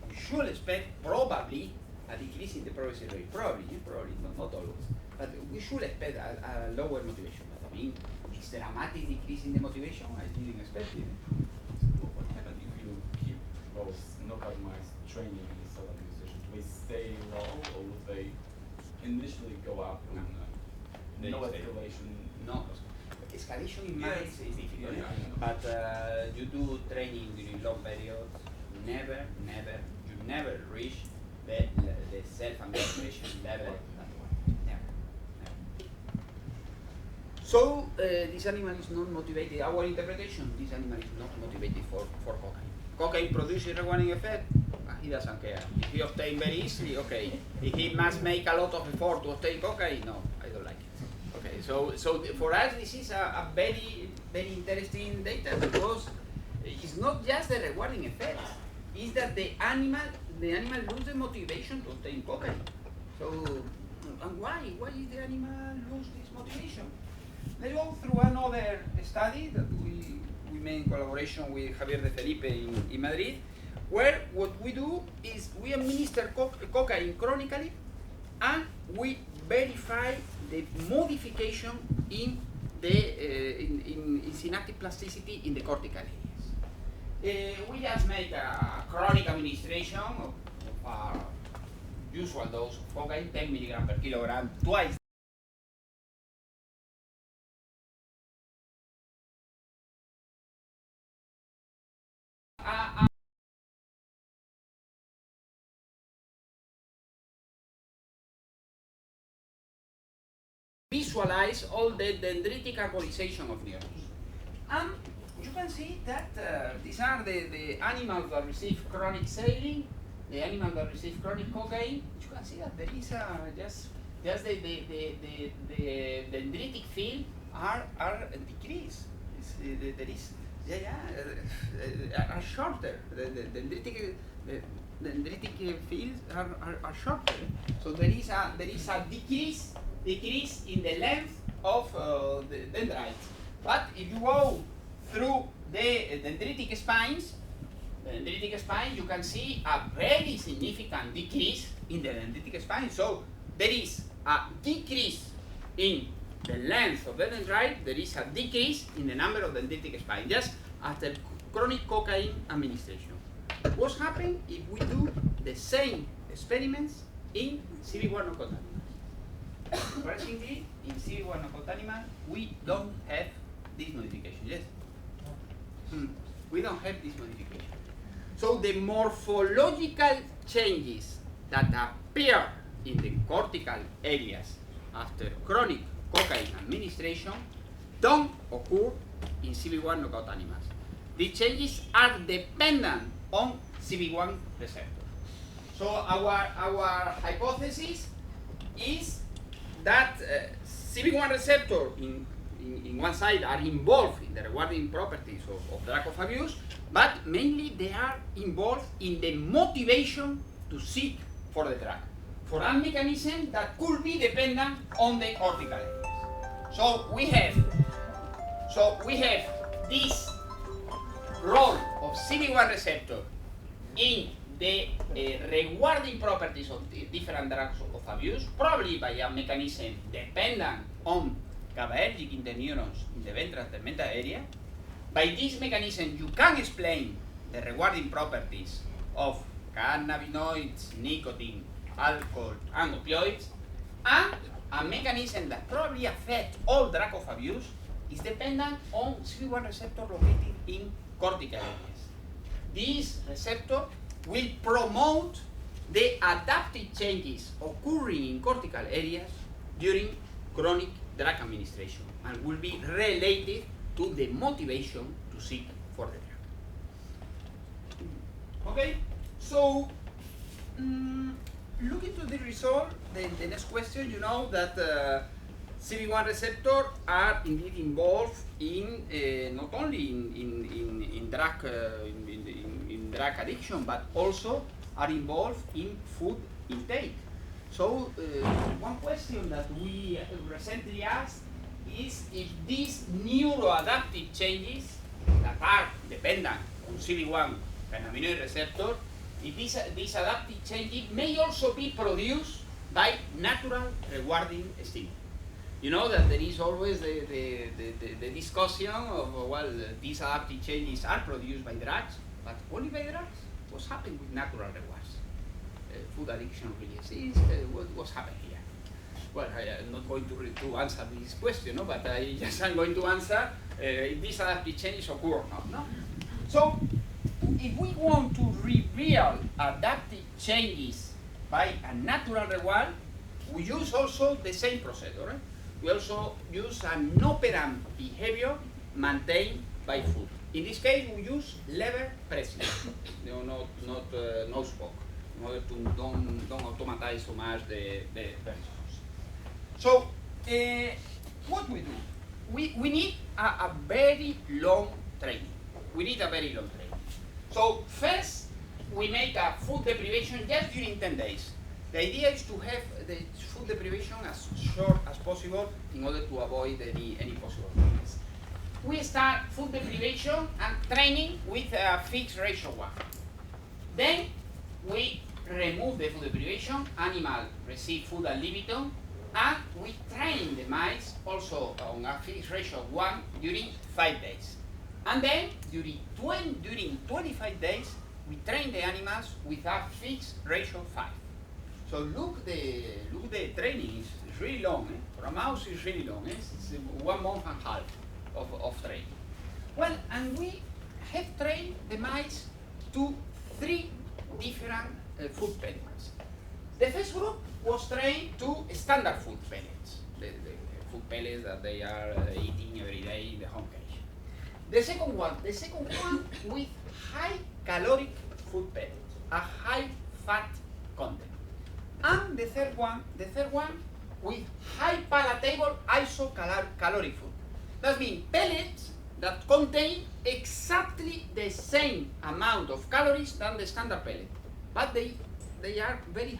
Speaker 1: You should expect probably a decrease in the progressive rate. Probably, not always. But we should expect a lower motivation. But I mean, this dramatic decrease in the motivation, I didn't expect it.
Speaker 6: What would happen if you keep those knockout mice training in the self-administration? Do they stay low, or would they initially go up and no escalation?
Speaker 1: No. Escalation in mice is difficult, but you do training during long periods. You never reach the self-administration level. Never. So this animal is not motivated. Our interpretation: this animal is not motivated for cocaine. Cocaine produces rewarding effect. He doesn't care. If he obtains very easily, okay. If he must make a lot of effort to obtain cocaine, no, I don't like it. Okay, so for us this is a very interesting data, because it's not just the rewarding effect. It's that the animal loses motivation to obtain cocaine. So, and why? Why is the animal lose this motivation? Let's go through another study that we made in collaboration with Javier de Felipe in Madrid, where what we do is we administer cocaine chronically, and we verify the modification in the in synaptic plasticity in the cortical areas. We just make a chronic administration of a usual dose of cocaine, 10 milligrams per kilogram, twice. Visualize all the dendritic arborization of neurons. And you can see that these are the animals that receive chronic saline, the animals that receive chronic cocaine. You can see that there is just just the dendritic field are decreased. Are shorter. The dendritic fields are shorter. So there is a decrease in the length of the dendrites. But if you go through the dendritic spines, you can see a very significant decrease in the dendritic spine. So there is a decrease in the length of the dendrite, there is a decrease in the number of dendritic spines, just after chronic cocaine administration. What happens if we do the same experiments in CB1 knockout animals? Surprisingly, in CB1 knockout animals, we don't have this modification. Yes? We don't have this modification. So the morphological changes that appear in the cortical areas after chronic cocaine administration don't occur in CB1 knockout animals. The changes are dependent on CB1 receptor. So our hypothesis is that CB1 receptor in one side are involved in the rewarding properties of drug of abuse, but mainly they are involved in the motivation to seek for the drug, for a mechanism that could be dependent on the cortical areas. So we have this role of CB1 receptor in the rewarding properties of the different drugs of abuse, probably by a mechanism dependent on GABAergic interneurons in the ventral tegmental area. By this mechanism, you can explain the rewarding properties of cannabinoids, nicotine, alcohol, and opioids, and a mechanism that probably affects all drug of abuse is dependent on CB1 receptor located in cortical areas. This receptor will promote the adaptive changes occurring in cortical areas during chronic drug administration and will be related to the motivation to seek for the drug. Okay, so looking to the result, the next question, you know that CB1 receptor are indeed involved in not only in drug in drug addiction, but also are involved in food intake. So one question that we recently asked is if these neuroadaptive changes that are dependent on CB1 cannabinoid receptor, if these adaptive changes may also be produced by natural rewarding stimuli. You know that there is always the discussion of, well, these adaptive changes are produced by drugs, but only by drugs? What's happening with natural rewards? Food addiction really exists? What's happening here? Well, I'm not going to answer this question, no? But I'm going to answer if these adaptive changes occur or not. No? So, if we want to reveal adaptive changes by a natural reward, we use also the same procedure. Right? We also use an operant behavior maintained by food. In this case, we use lever pressing, not nose poke, in order to don't automatize so much the response. So, what we do? We need a very long training. We need a very long training. So first, we make a food deprivation just during 10 days. The idea is to have the food deprivation as short as possible in order to avoid any possible problems. We start food deprivation and training with a fixed ratio 1. Then we remove the food deprivation, animal receive food ad libitum, and we train the mice also on a fixed ratio 1 during 5 days. And then during 25 days, we train the animals with a fixed ratio 5. So look the training is really long. For a mouse, it's really long. It's 1 month and a half of training. Well, and we have trained the mice to 3 different food pellets. The first group was trained to standard food pellets, the food pellets that they are eating every day in the home cage. The second one with high caloric food pellets, a high fat content. And the third one with high palatable isocaloric food. That means pellets that contain exactly the same amount of calories than the standard pellet, but they are very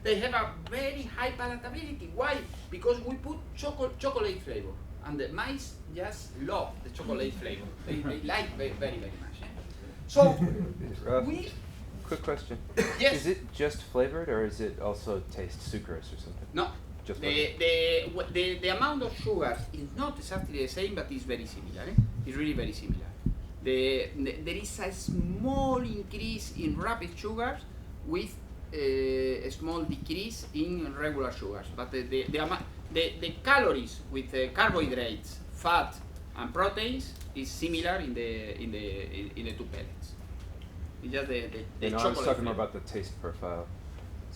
Speaker 1: they have a very high palatability. Why? Because we put chocolate flavor, and the mice just love the chocolate flavor. They like very much. Eh? So we.
Speaker 7: Quick question.
Speaker 1: Yes.
Speaker 7: Is it just flavored, or is it also taste sucrose or something?
Speaker 1: No.
Speaker 7: Just
Speaker 1: The amount of sugars is not exactly the same, but it's very similar. Eh? It's really very similar. There is a small increase in rapid sugars with a small decrease in regular sugars, but the calories with carbohydrates, fat, and proteins is similar in the two pellets. It's just the
Speaker 7: No, I was
Speaker 1: chocolate
Speaker 7: talking more
Speaker 1: flavor.
Speaker 7: about the taste profile.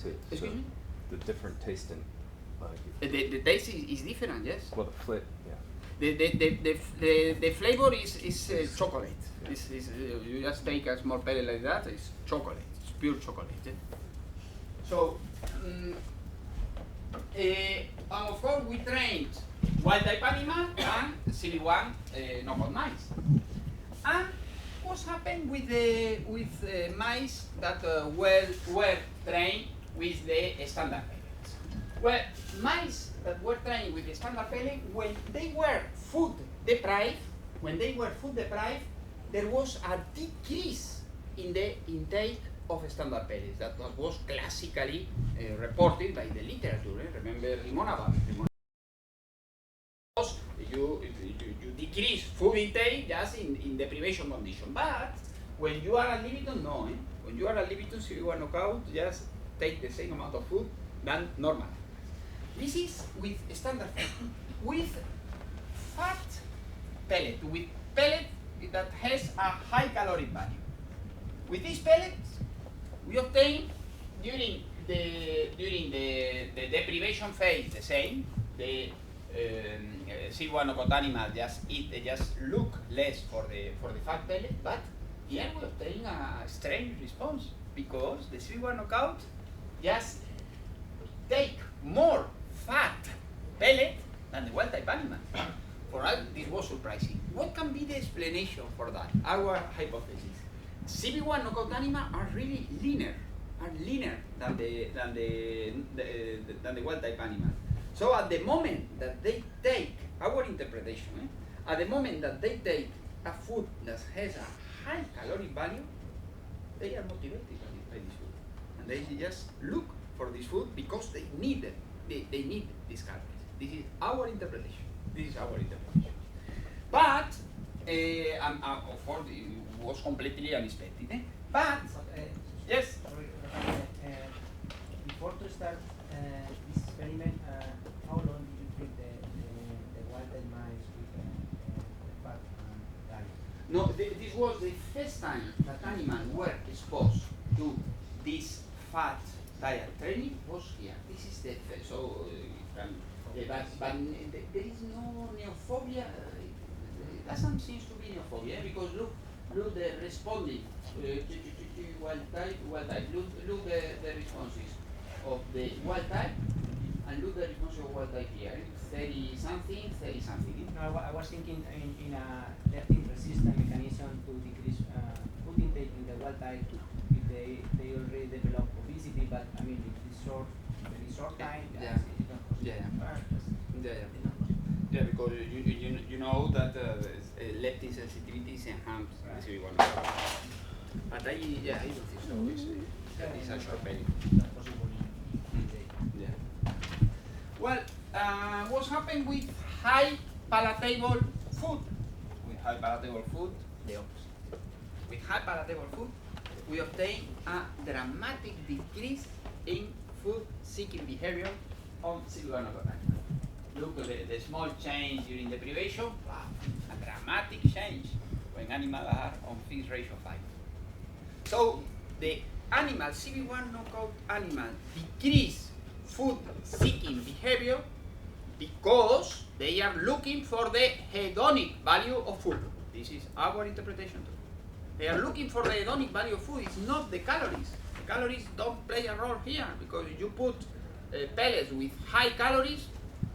Speaker 7: Too.
Speaker 1: Excuse me?
Speaker 7: The different taste in.
Speaker 1: The taste is different, yes.
Speaker 7: Well, the flavor, yeah.
Speaker 1: The flavor is chocolate.
Speaker 7: Yeah.
Speaker 1: You just take a small pellet like that. It's chocolate. It's pure chocolate. Eh? So, and of course, we trained wild type animal and CB1 knockout mice. And what's happened with the mice that were trained with the standard pellets? Well, mice that were trained with the standard pellet, when they were food deprived, there was a decrease in the intake of standard pellets. That was classically reported by the literature. Remember Limonaba. You decrease food intake just in deprivation condition. But when you are at Libitum, no. When you are at Libitum, CB1 knockout, just take the same amount of food than normal. This is with standard pellet. With fat pellet, with pellet that has a high caloric value. With these pellets, we obtain during the deprivation phase the same. The CB1 knockout animal just look less for the fat pellet, but here we obtain a strange response because the CB1 knockout just take more fat pellet than the wild type animal. For us, this was surprising. What can be the explanation for that? Our hypothesis: CB1 knockout animals are really leaner than the wild type animal. So at the moment that they take our interpretation, at the moment that they take a food that has a high caloric value, they are motivated by this food, and they just look for this food because they need it. They need these calories. This is our interpretation. But of course, it was completely unexpected. But yes.
Speaker 4: Before to start this experiment, how long did you treat the wild type mice with the fat diet?
Speaker 1: No, this was the first time that animals were exposed to this fat diet training was here. This is the first. So, but there is no neophobia. It doesn't seem to be neophobia because look the responding wild type. Look the responses of the wild type, and look the response of wild type here. 30 something.
Speaker 4: No, I was thinking in a leptin resistant mechanism to decrease food intake in the wild type if they already develop obesity, but I mean very short time.
Speaker 1: Yeah, because you know that leptin sensitivity is enhanced. Right. But I don't think so. It's a short period. Yeah. Well, what's happened with high palatable food? With high palatable food, the opposite. With high palatable food, we obtain a dramatic decrease in food-seeking behavior on CB1 knockout animal. Look at the small change during deprivation, wow, a dramatic change when animals are on feed ratio 5. So the animal, CB1 knockout animal, decrease food-seeking behavior because they are looking for the hedonic value of food. This is our interpretation too. They are looking for the hedonic value of food. It's not the calories. The calories don't play a role here because you put pellets with high calories,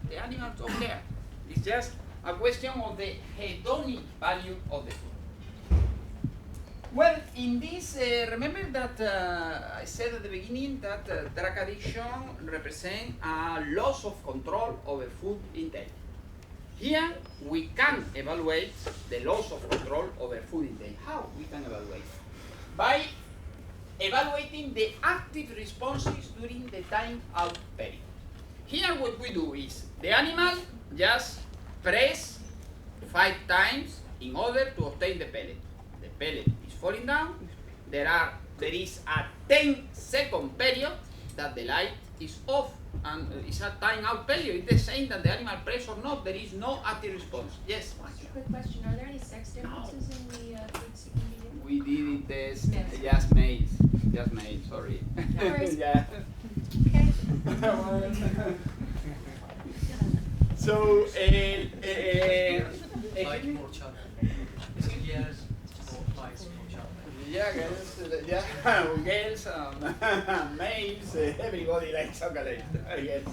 Speaker 1: the animals don't care. It's just a question of the hedonic value of the food. Well, in this, remember that I said at the beginning that drug addiction represents a loss of control over food intake. Here we can evaluate the loss of control over food intake. How we can evaluate? By evaluating the active responses during the time out period. Here what we do is the animal just press 5 times in order to obtain the pellet. The pellet is falling down. There is a 10-second period that the light is off, and it's a time out period. It's the same that the animal press or not. There is no active response. Yes,
Speaker 2: Just a quick question, are there any sex differences in the food seeking behavior?
Speaker 1: we did test
Speaker 2: Yes.
Speaker 1: just maize. Just maize, sorry.
Speaker 2: No worries.
Speaker 1: Yeah.
Speaker 2: Okay.
Speaker 1: So,
Speaker 3: Like more chocolate. Yes, more likes more chocolate.
Speaker 1: yeah, girls, males, everybody likes chocolate, I guess.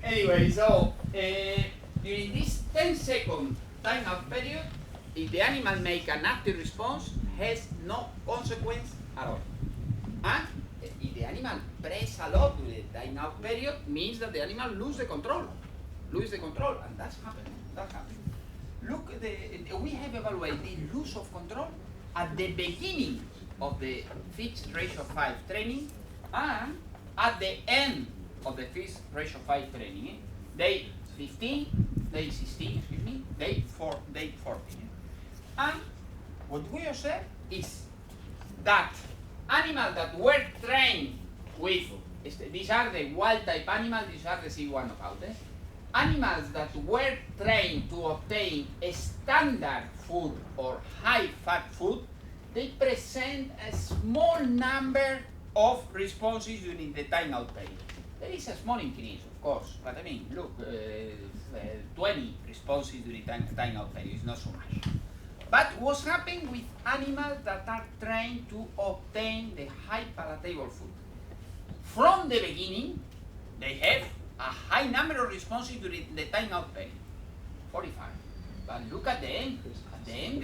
Speaker 1: Anyway, so during this 10-second time-out period, if the animal make an active response, has no consequence at all. And if the animal press a lot during the time-out period, means that the animal lose the control, and that's happening. That happens. Look, we have evaluated the loss of control at the beginning of the fixed ratio 5 training and at the end of the fixed ratio 5 training. Day 15, day 16, excuse me, day 14. And what we observe is that animals that were trained with, these are the wild type animals, these are the C1 knockout. Animals that were trained to obtain a standard food or high fat food, they present a small number of responses during the time out period. There is a small increase, of course, but I mean, look, 20 responses during time out period is not so much. But what's happening with animals that are trained to obtain the high palatable food? From the beginning, they have a high number of responses during the time out period, 45. But look at the end. At the end,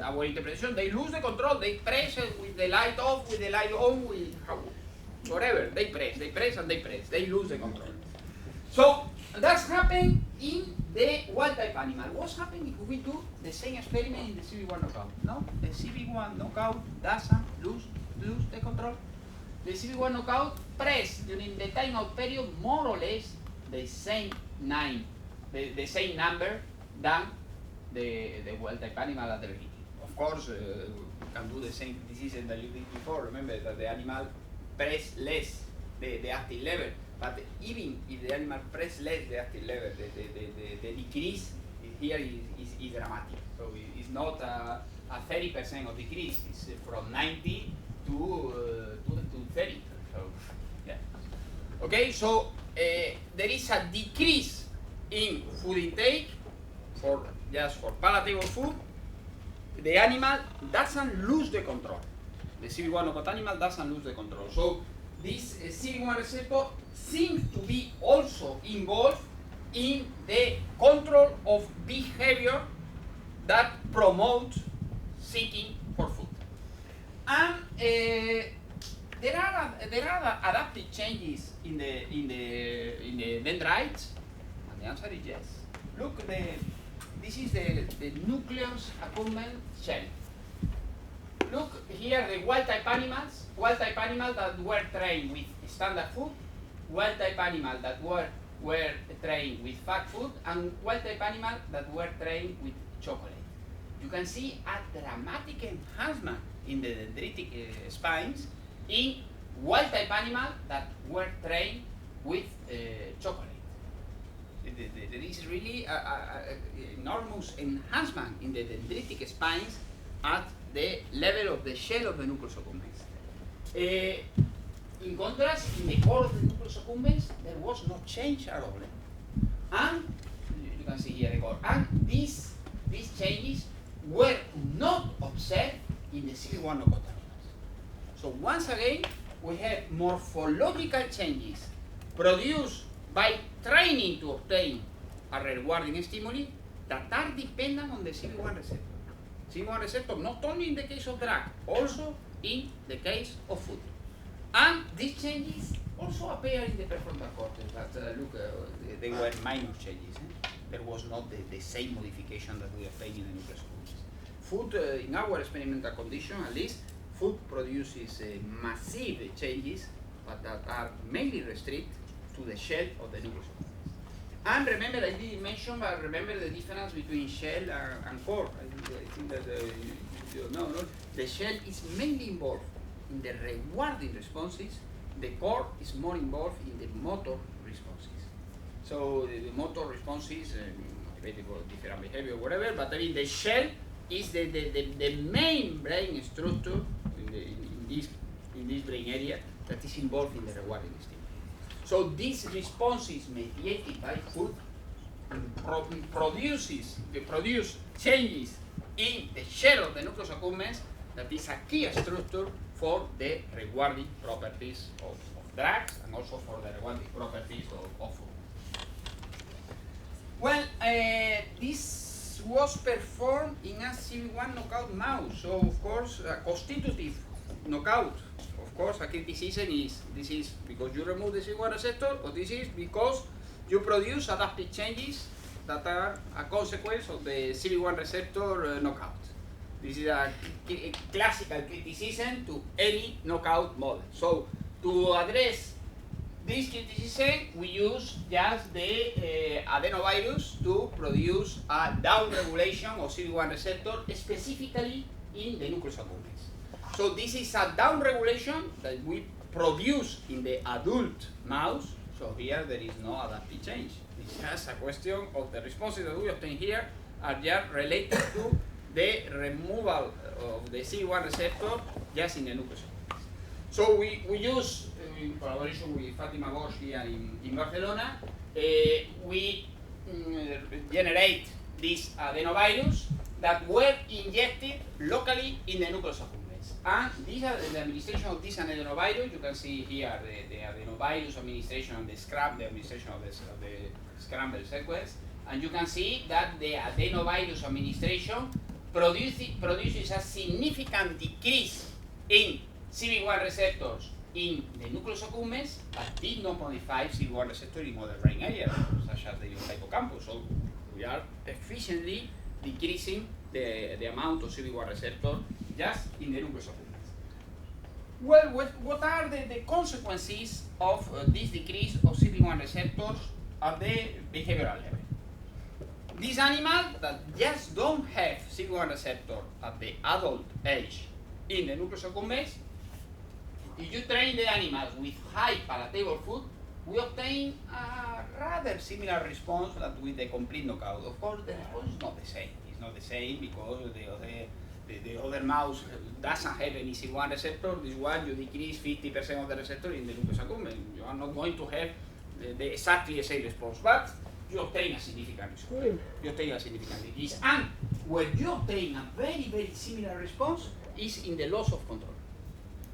Speaker 1: our interpretation, they lose the control. They press with the light off, with the light on, with whatever. They press, and they press. They lose the control. So that's happening in the wild type animal. What's happening if we do the same experiment in the CB1 knockout? No, the CB1 knockout doesn't lose the control. The CB1 knockout press during the time out period more or less the same the same number than the wild type animal at the beginning. Of course, we can do the same decision that you did before. Remember that the animal press less the active level, but even if the animal press less the active level, the decrease here is dramatic. So it's not a 30% of decrease. It's from 90 to 30. So yeah. Okay, so there is a decrease in food intake for palatable food. The animal doesn't lose the control. The CB1 knockout animal doesn't lose the control. So this CB1 receptor seems to be also involved in the control of behavior that promotes seeking for food. And there are adaptive changes in the dendrites, and the answer is yes. Look, this is the nucleus accumbens shell. Look here, the wild type animals that were trained with standard food, wild type animals that were trained with fat food, and wild type animals that were trained with chocolate. You can see a dramatic enhancement in the dendritic spines in wild type animals that were trained with chocolate. There is really an enormous enhancement in the dendritic spines at the level of the shell of the nucleus accumbens. In contrast, in the core of the nucleus accumbens, there was no change at all. And you can see here the core. And these changes were not observed in the CB1 knockout animals. So once again, we have morphological changes produced by training to obtain a rewarding stimuli that are dependent on the CB1 receptor. CB1 receptor not only in the case of drug, also in the case of food. And these changes also appear in the prefrontal cortex, but they were minor changes. There was not the same modification that we obtained in the nucleus accumbens. Food, in our experimental condition at least, food produces massive changes, but that are mainly restricted to the shell of the nucleus accumbens. And remember, I didn't mention, but remember the difference between shell and core. I think that you know, no? The shell is mainly involved in the rewarding responses. The core is more involved in the motor responses. So the motor responses, motivated by different behavior, whatever. But I mean, the shell is the main brain structure in this brain area that is involved in the rewarding stimulus. So these responses mediated by food produce changes in the shell of the nucleus accumbens that is a key structure for the rewarding properties of drugs and also for the rewarding properties of food. Well, this was performed in a CB1 knockout mouse, so of course a constitutive knockout. Of course, a criticism is this is because you remove the CB1 receptor, or this is because you produce adaptive changes that are a consequence of the CB1 receptor knockout. This is a classical criticism to any knockout model. So to address this criticism, we use just the adenovirus to produce a downregulation of CB1 receptor, specifically in the nucleus accumbens. So this is a downregulation that we produce in the adult mouse. So here there is no adaptive change. It's just a question of the responses that we obtain here are just related to the removal of the CB1 receptor just in the nucleus accumbens. So we use, in collaboration with Fatima Bosch here in Barcelona, we generate this adenovirus that were injected locally in the nucleus accumbens. And the administration of this adenovirus, you can see here the adenovirus administration and the administration of the scramble sequence. And you can see that the adenovirus administration produces a significant decrease in CB1 receptors in the nucleus accumbens, but did not modify CB1 receptor in other brain areas, such as the hippocampus. So we are efficiently decreasing the amount of CB1 receptor just in the nucleus accumbens. Well, what are the consequences of this decrease of CB1 receptors at the behavioral level? These animals that just don't have CB1 receptor at the adult age in the nucleus accumbens, if you train the animals with high palatable food, we obtain a rather similar response that with the complete knockout. Of course, the response is not the same. It's not the same because the other mouse doesn't have any CB1 receptor. This one, you decrease 50% of the receptor in the nucleus accumbens. You are not going to have exactly the same response, but you obtain a significant response. You obtain a significant decrease. And where you obtain a very, very similar response is in the loss of control.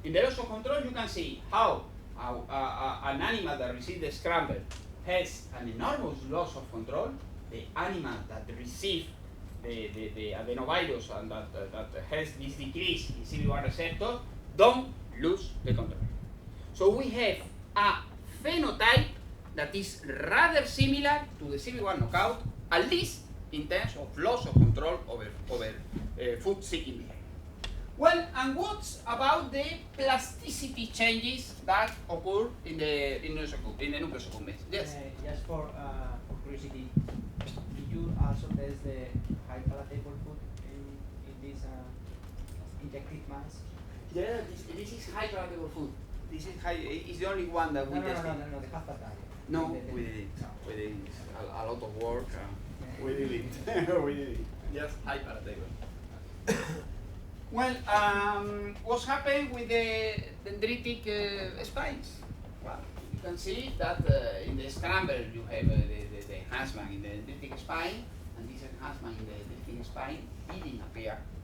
Speaker 1: In the loss of control, you can see how an animal that receives the scramble has an enormous loss of control. The animal that receives the adenovirus and that has this decrease in CB1 receptor don't lose the control. So we have a phenotype that is rather similar to the CB1 knockout, at least in terms of loss of control over food-seeking behavior. Well, and what about the plasticity changes that occur in the nucleus accumbens? Yes?
Speaker 4: Just for curiosity, did you also test the high palatable food in this injected mouse?
Speaker 1: Yeah, this is high palatable food. This is high. It's the only one that we tested.
Speaker 4: No, the half diet.
Speaker 1: No, we didn't. We didn't. A lot of work. We didn't. We didn't. Just high palatable. Well, what's happened with the dendritic spines? Well, you can see that in the scramble you have the enhancement in the dendritic spine, and this enhancement in the dendritic spine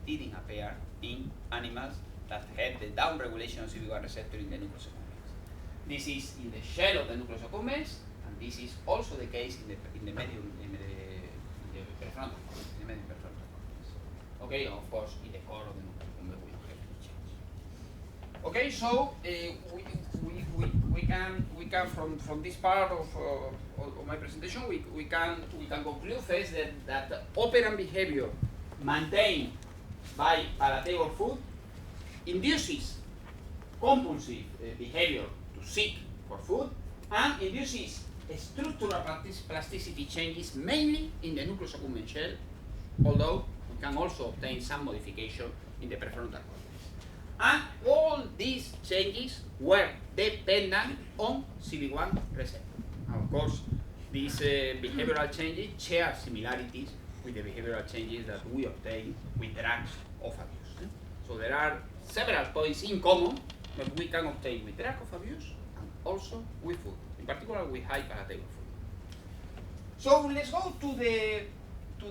Speaker 1: didn't appear in animals that have the down regulation of CB1 receptor in the nucleus accumbens. This is in the shell of the nucleus accumbens, and this is also the case in the medium prefrontal cortex, in the medium prefrontal cortex. Okay, and of course in the core of the nucleus accumbens we don't have any change. Okay, so we can from this part of my presentation we can conclude first that operant behavior maintained by palatable food induces compulsive behavior to seek for food and induces structural plasticity changes mainly in the nucleus accumbens shell, although we can also obtain some modification in the prefrontal cortex. And all these changes were dependent on CB1 receptor. And of course, these behavioral changes share similarities with the behavioral changes that we obtain with drugs of abuse. So there are several points in common that we can obtain with drugs of abuse and also with food, in particular with high palatable food. So let's go to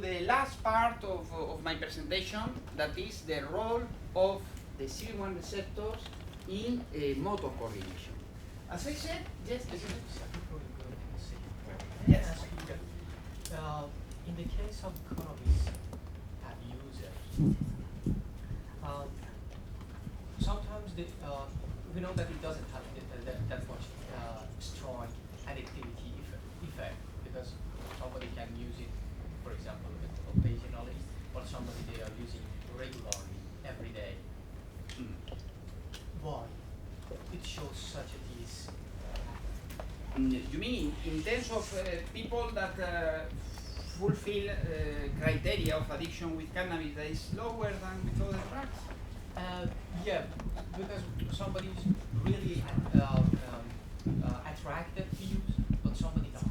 Speaker 1: the last part of my presentation, that is the role of the CB1 receptors in motor coordination. As I said, yes,
Speaker 3: Yes. In the case of cannabis abusers, sometimes we know that it doesn't have that much strong addictivity effect, because somebody can use it, for example, occasionally, or somebody they are using regularly every day. Why it shows such a this?
Speaker 1: You mean in terms of people that fulfill criteria of addiction with cannabis that is lower than with other drugs?
Speaker 3: Yeah, because somebody is really attracted to use, but somebody not.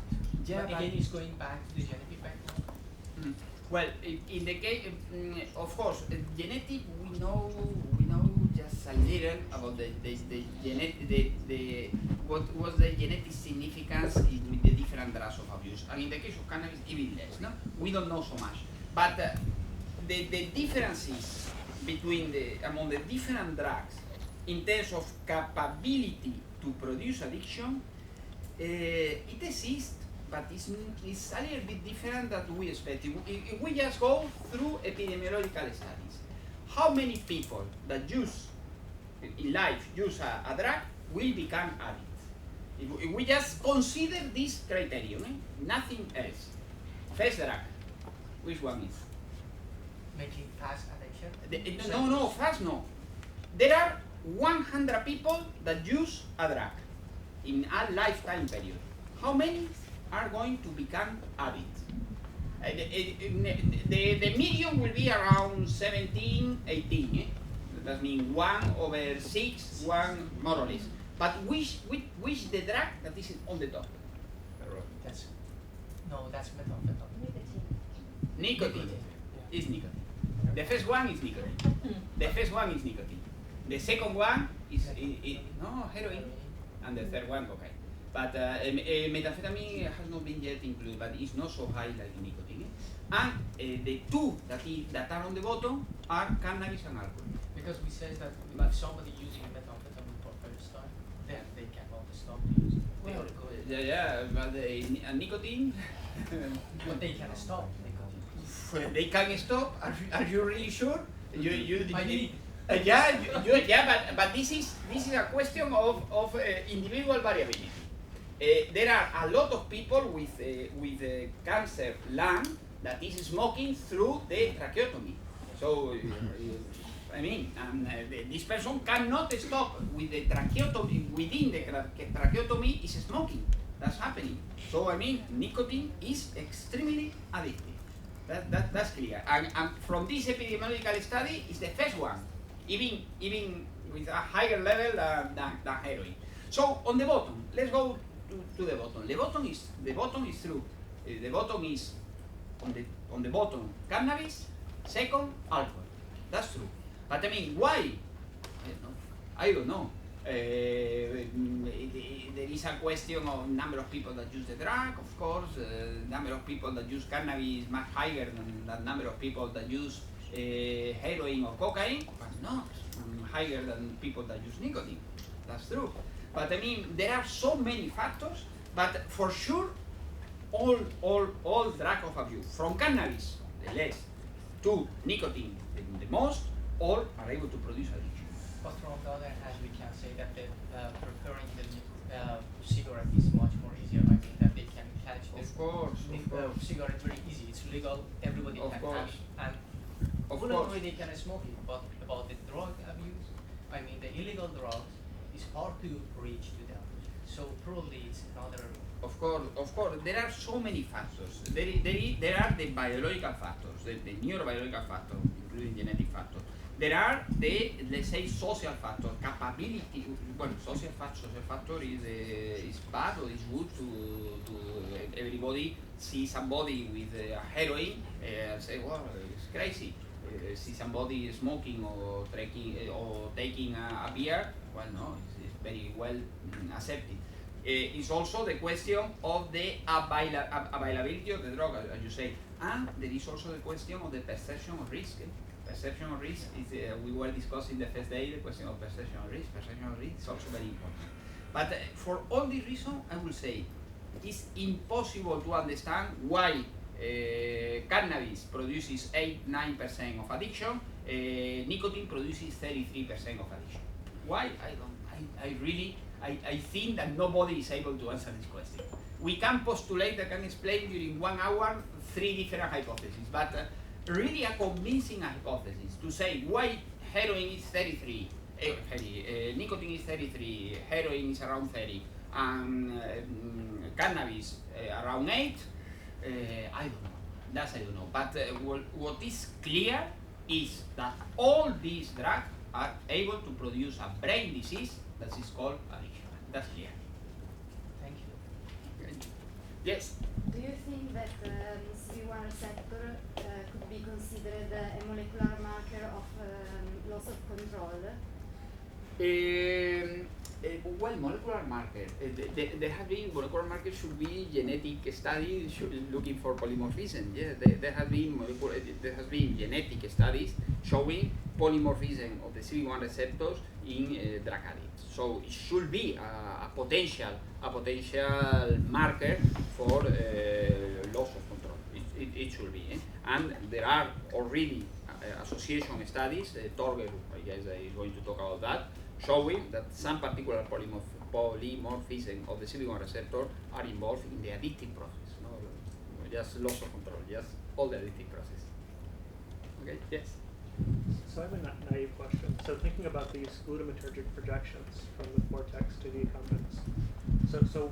Speaker 1: Yeah,
Speaker 3: but again, it's going back to the genetic factor.
Speaker 1: Well, in the case, of course, genetic, we know just a little about what was the genetic significance with the different drugs of abuse, and in the case of cannabis, even less. No, we don't know so much. But the differences between among the different drugs in terms of capability to produce addiction, it exists. But it's a little bit different than we expected. If we just go through epidemiological studies, how many people that use a drug will become addicts? If we just consider this criterion, nothing else. First drug, which one is?
Speaker 3: Making fast addiction?
Speaker 1: No, fast no. There are 100 people that use a drug in a lifetime period. How many are going to become addicts? The median will be around 17, 18. That means 1/6, one more or less. But which the drug that is on the top?
Speaker 3: That's methamphetamine.
Speaker 1: Nicotine is nicotine. The first one is nicotine. The second one is heroin, and the third one cocaine. But methamphetamine has not been yet included, but it's not so high like nicotine. And the two that are on the bottom are cannabis and alcohol.
Speaker 3: Because we say that if somebody using methamphetamine for first time, then they cannot stop using.
Speaker 1: Well, but nicotine.
Speaker 3: But they can stop nicotine.
Speaker 1: They can stop. Are you really sure? But this is a question of individual variability. There are a lot of people with cancer lung that is smoking through the tracheotomy. So, this person cannot stop with the tracheotomy. Within the tracheotomy is smoking. That's happening. So, nicotine is extremely addictive. That's clear. And from this epidemiological study, is the first one, even with a higher level than heroin. So, on the bottom, let's go to the bottom. The bottom is true. The bottom is on the bottom cannabis, second alcohol. That's true. But why? I don't know. There is a question of number of people that use the drug, of course. Number of people that use cannabis is much higher than the number of people that use heroin or cocaine, but not higher than people that use nicotine. That's true. But I mean, there are so many factors, but for sure, all drug of abuse, from cannabis, the less, to nicotine, the most, all are able to produce addiction.
Speaker 3: But from the other hand, we can say that preparing the cigarette is much more easier. I mean, that they can catch the cigarette very easy. It's legal, everybody can catch. And voluntarily they can smoke it. But about the drug abuse, I mean, the illegal drug is hard to reach to them. So probably it's another.
Speaker 1: Of course, there are so many factors. There are the biological factors, the neurobiological factors, including genetic factors. There are the, let's say, social factors, capability. Well, social factor is bad or is good to everybody see somebody with heroin and say, well, it's crazy. See somebody smoking or taking a beer, well, no, it's very well accepted. It's also the question of the availability of the drug, as you say, and there is also the question of the perception of risk. Perception of risk is, we were discussing the first day, the question of perception of risk. Perception of risk is also very important. But for all these reasons, I will say it's impossible to understand why cannabis produces 8-9% of addiction, nicotine produces 33% of addiction. Why? I think that nobody is able to answer this question. We can postulate, I can explain during 1 hour 3 different hypotheses, but really a convincing hypothesis to say why heroin is 33, nicotine is 33, heroin is around 30, and cannabis around 8, I don't know. I don't know. But what is clear is that all these drugs are able to produce a brain disease that is called addiction. That's clear.
Speaker 3: Thank you.
Speaker 1: Okay. Yes?
Speaker 8: Do you think that CB1 receptor could be considered a molecular marker of loss of control?
Speaker 1: Well, molecular marker. There have been molecular markers should be genetic studies looking for polymorphism. Yeah, there has been genetic studies showing polymorphism of the CB1 receptors in drug addicts. So it should be a potential marker for loss of control. It should be, and there are already association studies. Torger, I guess, is going to talk about that, showing that some particular polymorphism of the CB1 receptor are involved in the addictive process, no just loss of control, just all the addictive process. Okay, yes?
Speaker 5: So I have a naive question. So thinking about these glutamatergic projections from the cortex to the accumbens, so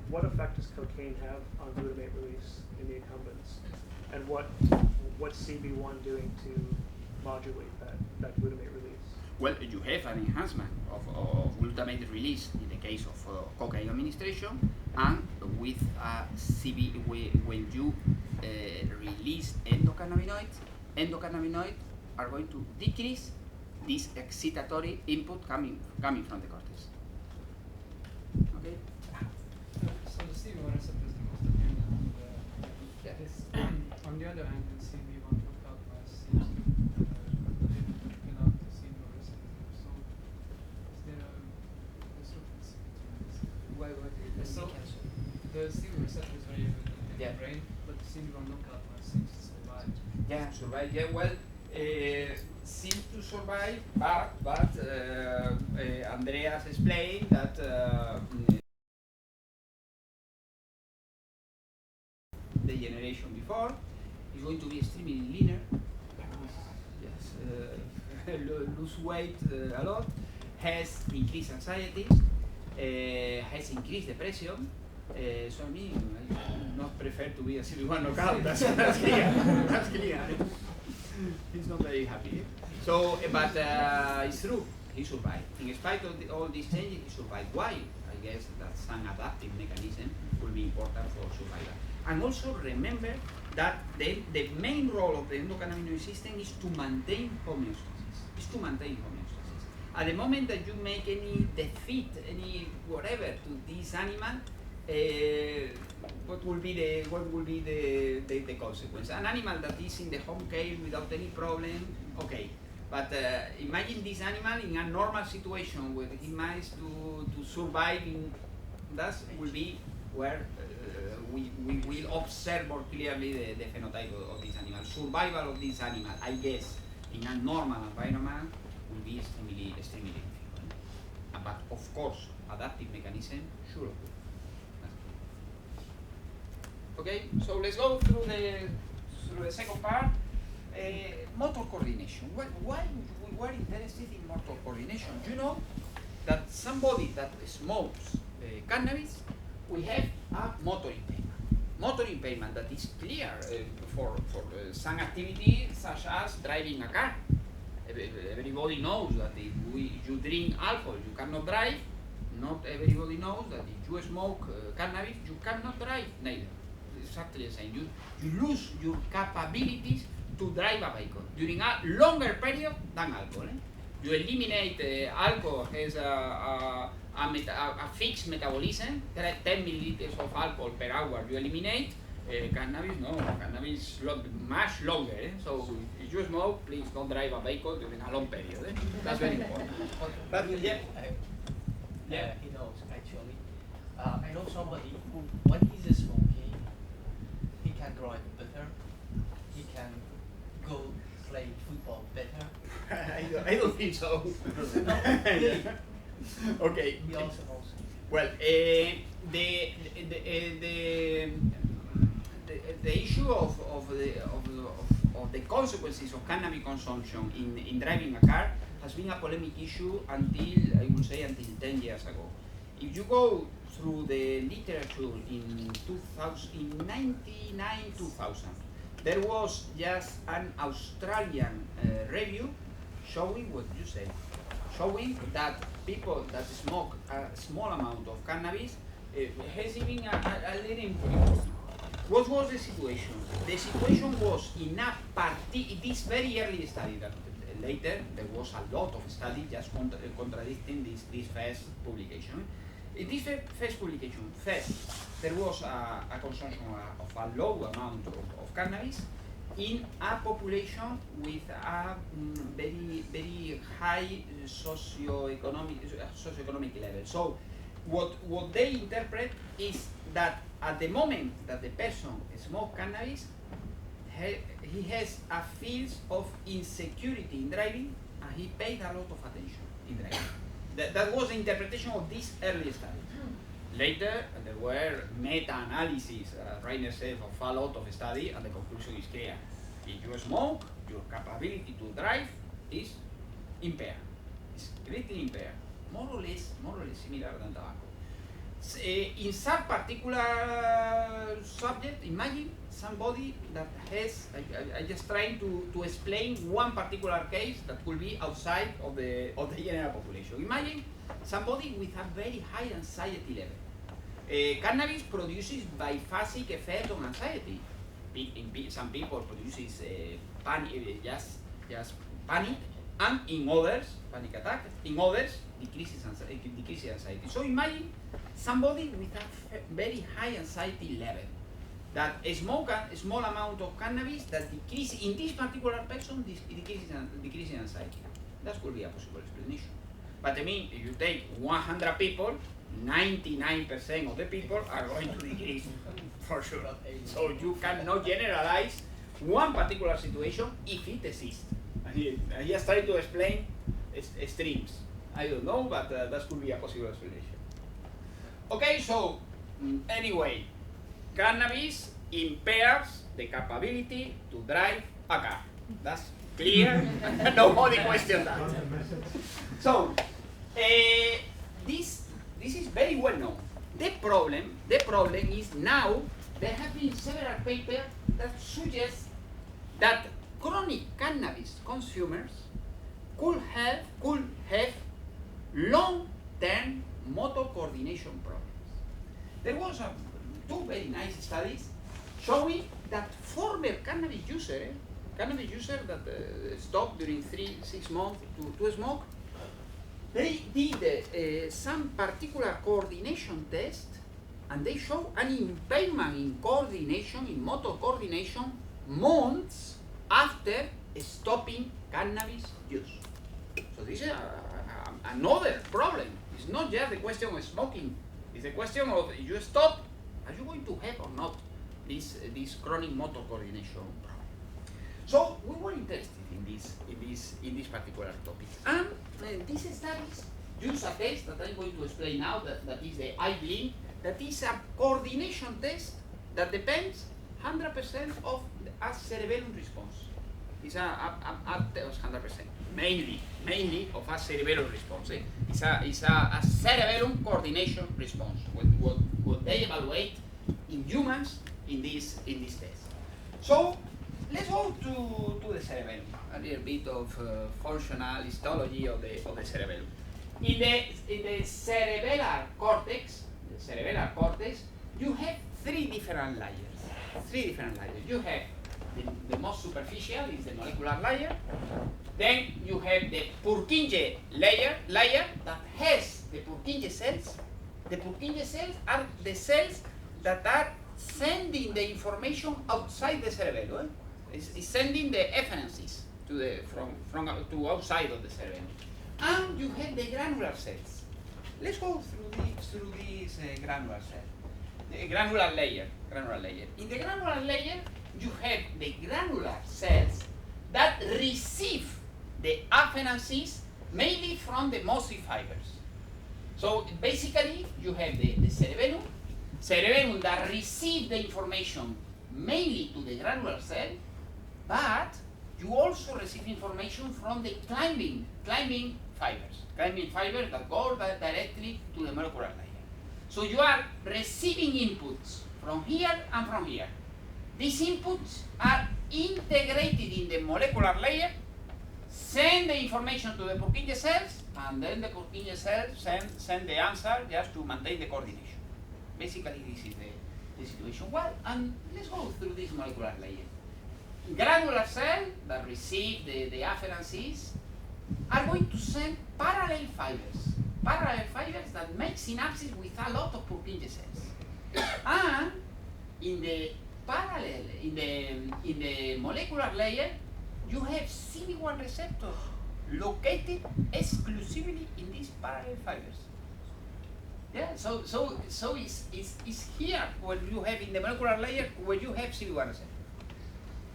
Speaker 5: what effect does cocaine have on glutamate release in the accumbens? And what's CB1 doing to modulate that glutamate release?
Speaker 1: Well, you have an enhancement of glutamate release in the case of cocaine administration, and with when you release endocannabinoids are going to decrease this excitatory input coming from the cortex. Okay?
Speaker 9: So the CB1 receptor is the most appealing, and on the other hand, the CB1 knockout mouse seems to without the CB1 receptor. So is there a discrepancy between this? So the CB1 receptor is very good in the brain, but the CB1 knockout mouse seems to survive.
Speaker 1: Yeah, survive. Yeah, well, seems to survive, but Andreas explained that the generation before is going to be extremely leaner. Yes, lose weight a lot, has increased anxiety, has increased depression. So I mean, I not prefer to be a CB1 knockout. That's clear. That's clear. He's not very happy. So, but it's true. He survived. In spite of all these changes, he survived. Why? I guess that some adaptive mechanism will be important for survival. And also remember that the main role of the endocannabinoid system is to maintain homeostasis. At the moment that you make any defeat, any whatever to this animal, what will be the consequence? An animal that is in the home care without any problem, okay. But imagine this animal in a normal situation where he managed to survive in, that will be where we will observe more clearly the phenotype of this animal. Survival of this animal, I guess, in a normal environment will be extremely difficult. But of course, adaptive mechanism, sure. Okay, so let's go through the second part. Motor coordination. Why we were interested in motor coordination? You know that somebody that smokes cannabis, we have a motor impairment. Motor impairment that is clear for some activity such as driving a car. Everybody knows that if you drink alcohol, you cannot drive. Not everybody knows that if you smoke cannabis, you cannot drive neither. Exactly the same. You lose your capabilities to drive a vehicle during a longer period than alcohol. You eliminate alcohol has a fixed metabolism. There are 10 milliliters of alcohol per hour you eliminate. Cannabis, no. Cannabis much longer. So if you smoke, please don't drive a vehicle during a long period. That's very important. But yeah.
Speaker 3: He knows actually. I know somebody who, when he's smoking, he can drive better. He can go play football better.
Speaker 1: I don't think so.
Speaker 3: No, really.
Speaker 1: Okay.
Speaker 3: He also knows.
Speaker 1: Well, the issue of the consequences of cannabis consumption in driving a car has been a polemic issue until, I would say, until 10 years ago. If you go through the literature in 1999-2000, there was just an Australian review showing what you said, showing that people that smoke a small amount of cannabis has even a little improvement. What was the situation? The situation was in this very early study that later there was a lot of studies just contradicting this first publication. In this first publication, first, there was a consumption of a low amount of cannabis in a population with a very high socioeconomic level. So what they interpret is that at the moment that the person smokes cannabis, he has a feel of insecurity in driving, and he paid a lot of attention in driving. That was the interpretation of this early study. Later, there were meta-analyses, Rainer said, of a lot of study, and the conclusion is clear. If you smoke, your capability to drive is impaired. It's greatly impaired, more or less similar than tobacco. In some particular subject, imagine somebody that has, I just trying to explain one particular case that will be outside of the general population. Imagine somebody with a very high anxiety level. Cannabis produces biphasic effect on anxiety. Some people produces panic, just panic, and in others, panic attack, in others, decreases anxiety. So imagine somebody with a very high anxiety level that smoke a small amount of cannabis that decreases, in this particular person, decreases anxiety. That could be a possible explanation. But I mean, if you take 100 people, 99% of the people are going to decrease, for sure. So you cannot generalize one particular situation if it exists. I just try to explain extremes. I don't know, but that could be a possible explanation. Okay, so anyway, cannabis impairs the capability to drive a car. That's clear. Nobody questions that. So this is very well known. The problem is now there have been several papers that suggest that chronic cannabis consumers could have long-term motor coordination problems. There was two very nice studies showing that former cannabis users that stopped during 3-6 months to smoke, they did some particular coordination test, and they show an impairment in coordination, in motor coordination, months after stopping cannabis use. So this is another problem. It's not just the question of smoking. It's the question of you stop, are you going to have or not this chronic motor coordination problem? So we were interested in this particular topic. And these studies use a test that I'm going to explain now, that is the iBlink, that is a coordination test that depends 100% of a cerebellum response. It's a 100%, mainly of a cerebellum response. It's a cerebellum coordination response. What they evaluate in humans in this test. So let's go to the cerebellum. A little bit of functional histology of the cerebellum. In the cerebellar cortex, you have three different layers. You have the most superficial is the molecular layer. Then you have the Purkinje layer that has the Purkinje cells. The Purkinje cells are the cells that are sending the information outside the cerebellum. It's sending the efferences to outside of the cerebellum. And you have the granular cells. Let's go through these granular cells. The granular layer. In the granular layer, you have the granular cells that receive the afferences mainly from the MOSI fibers. So basically, you have the cerebellum that receive the information mainly to the granular cell, but you also receive information from the climbing fibers that go directly to the molecular layer. So you are receiving inputs from here and from here. These inputs are integrated in the molecular layer, send the information to the Purkinje cells, and then the Purkinje cells send the answer just to maintain the coordination. Basically, this is the situation. Well, and let's go through this molecular layer. Granular cells that receive the afferences are going to send parallel fibers that make synapses with a lot of Purkinje cells. And in the molecular layer, you have CB1 receptors located exclusively in these parallel fibers. Yeah, so it's here where you have in the molecular layer where you have CB1 receptors.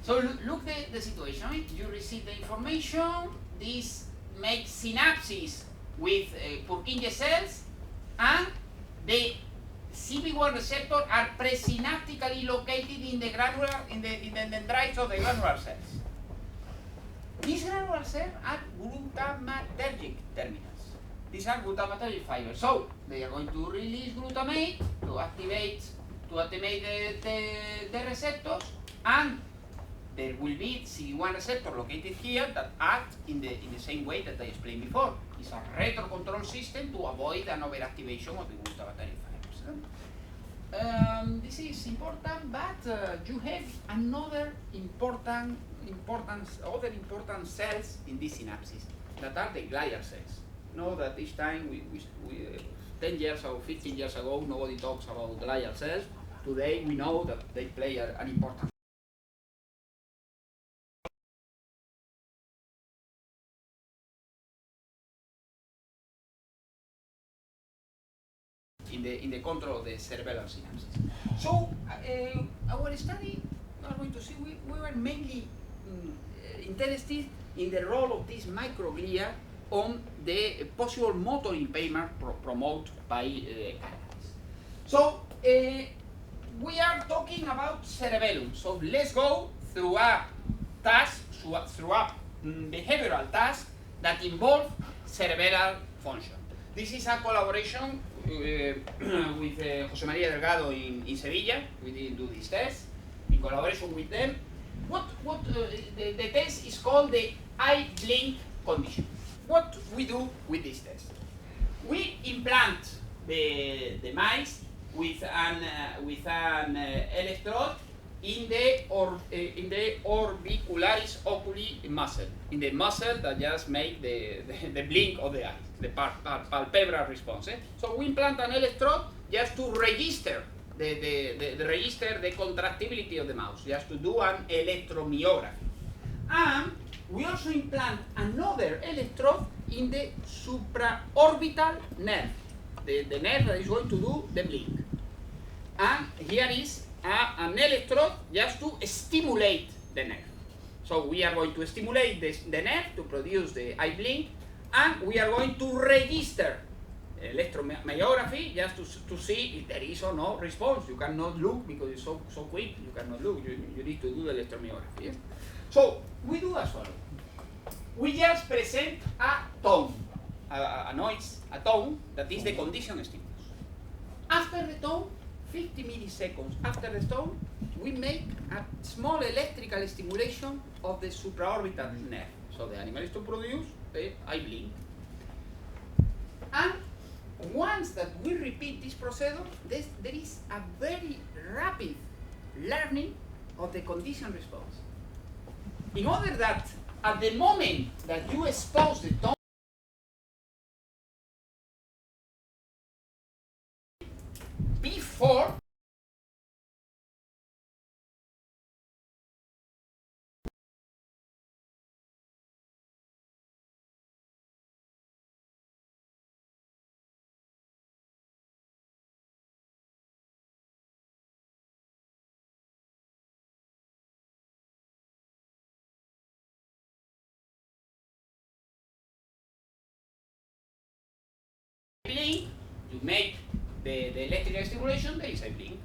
Speaker 1: So look the situation. You receive the information. This makes synapses with Purkinje cells, and the CB1 receptors are presynaptically located in the dendrites of the granular cells. These granular cells are glutamatergic terminals. These are glutamatergic fibers. So they are going to release glutamate to activate the receptors, and there will be CB1 receptor located here that act in the same way that I explained before. It's a retrocontrol system to avoid an overactivation of the glutamatergic fibers. This is important, but you have other important cells in these synapses that are the glial cells. Know that each time we 10 years or 15 years ago, nobody talks about glial cells. Today we know that they play an important in the control of the cerebellar synapses. So our study, we are going to see, we were mainly interested in the role of this microglia on the possible motor impairment promoted by cannabis. So we are talking about cerebellum. So let's go through a task, through a behavioral task that involves cerebellar function. This is a collaboration with José María Delgado in Sevilla. We didn't do this test. In collaboration with them, the test is called the iBlink condition. What we do with this test? We implant the mice with an electrode in the orbicularis oculi muscle, in the muscle that just make the blink of the eye, the palpebral response. So we implant an electrode just to register the contractibility of the mouse, just to do an electromyography. And we also implant another electrode in the supraorbital nerve, the nerve that is going to do the blink. And here is an electrode just to stimulate the nerve. So we are going to stimulate the nerve to produce the eye blink, and we are going to register electromyography just to see if there is or no response. You cannot look because it's so quick. You cannot look. You need to do the electromyography. Yes? So we do as follows. We just present a tone, a noise, a tone that is the condition stimulus. After the tone, 50 milliseconds after the tone, we make a small electrical stimulation of the supraorbital nerve. So the animal is to produce the eye blink. And once that we repeat this procedure, there is a very rapid learning of the condition response. In order that at the moment that you expose the tone, before blink, you make the electrical stimulation, there is a blink.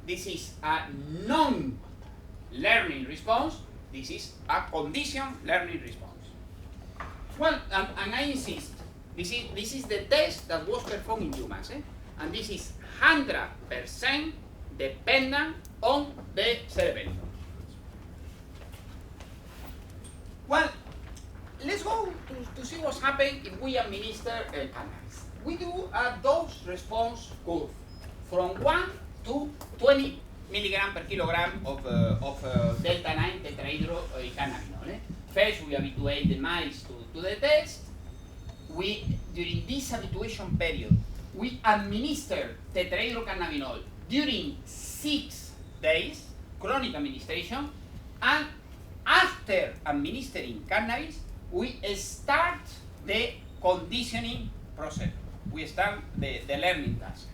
Speaker 1: This is a non-learning response. This is a conditioned learning response. Well, and I insist, this is the test that was performed in humans, and this is 100% dependent on the cerebellum. Well, let's go to see what's happening if we administer cannabis. We do a dose response curve from 1 to 20 milligram per kilogram of delta 9 tetrahydrocannabinol. First, we habituate the mice to the test. During this habituation period, we administer tetrahydrocannabinol during 6 days, chronic administration, and after administering cannabis, we start the conditioning process. We start the learning task.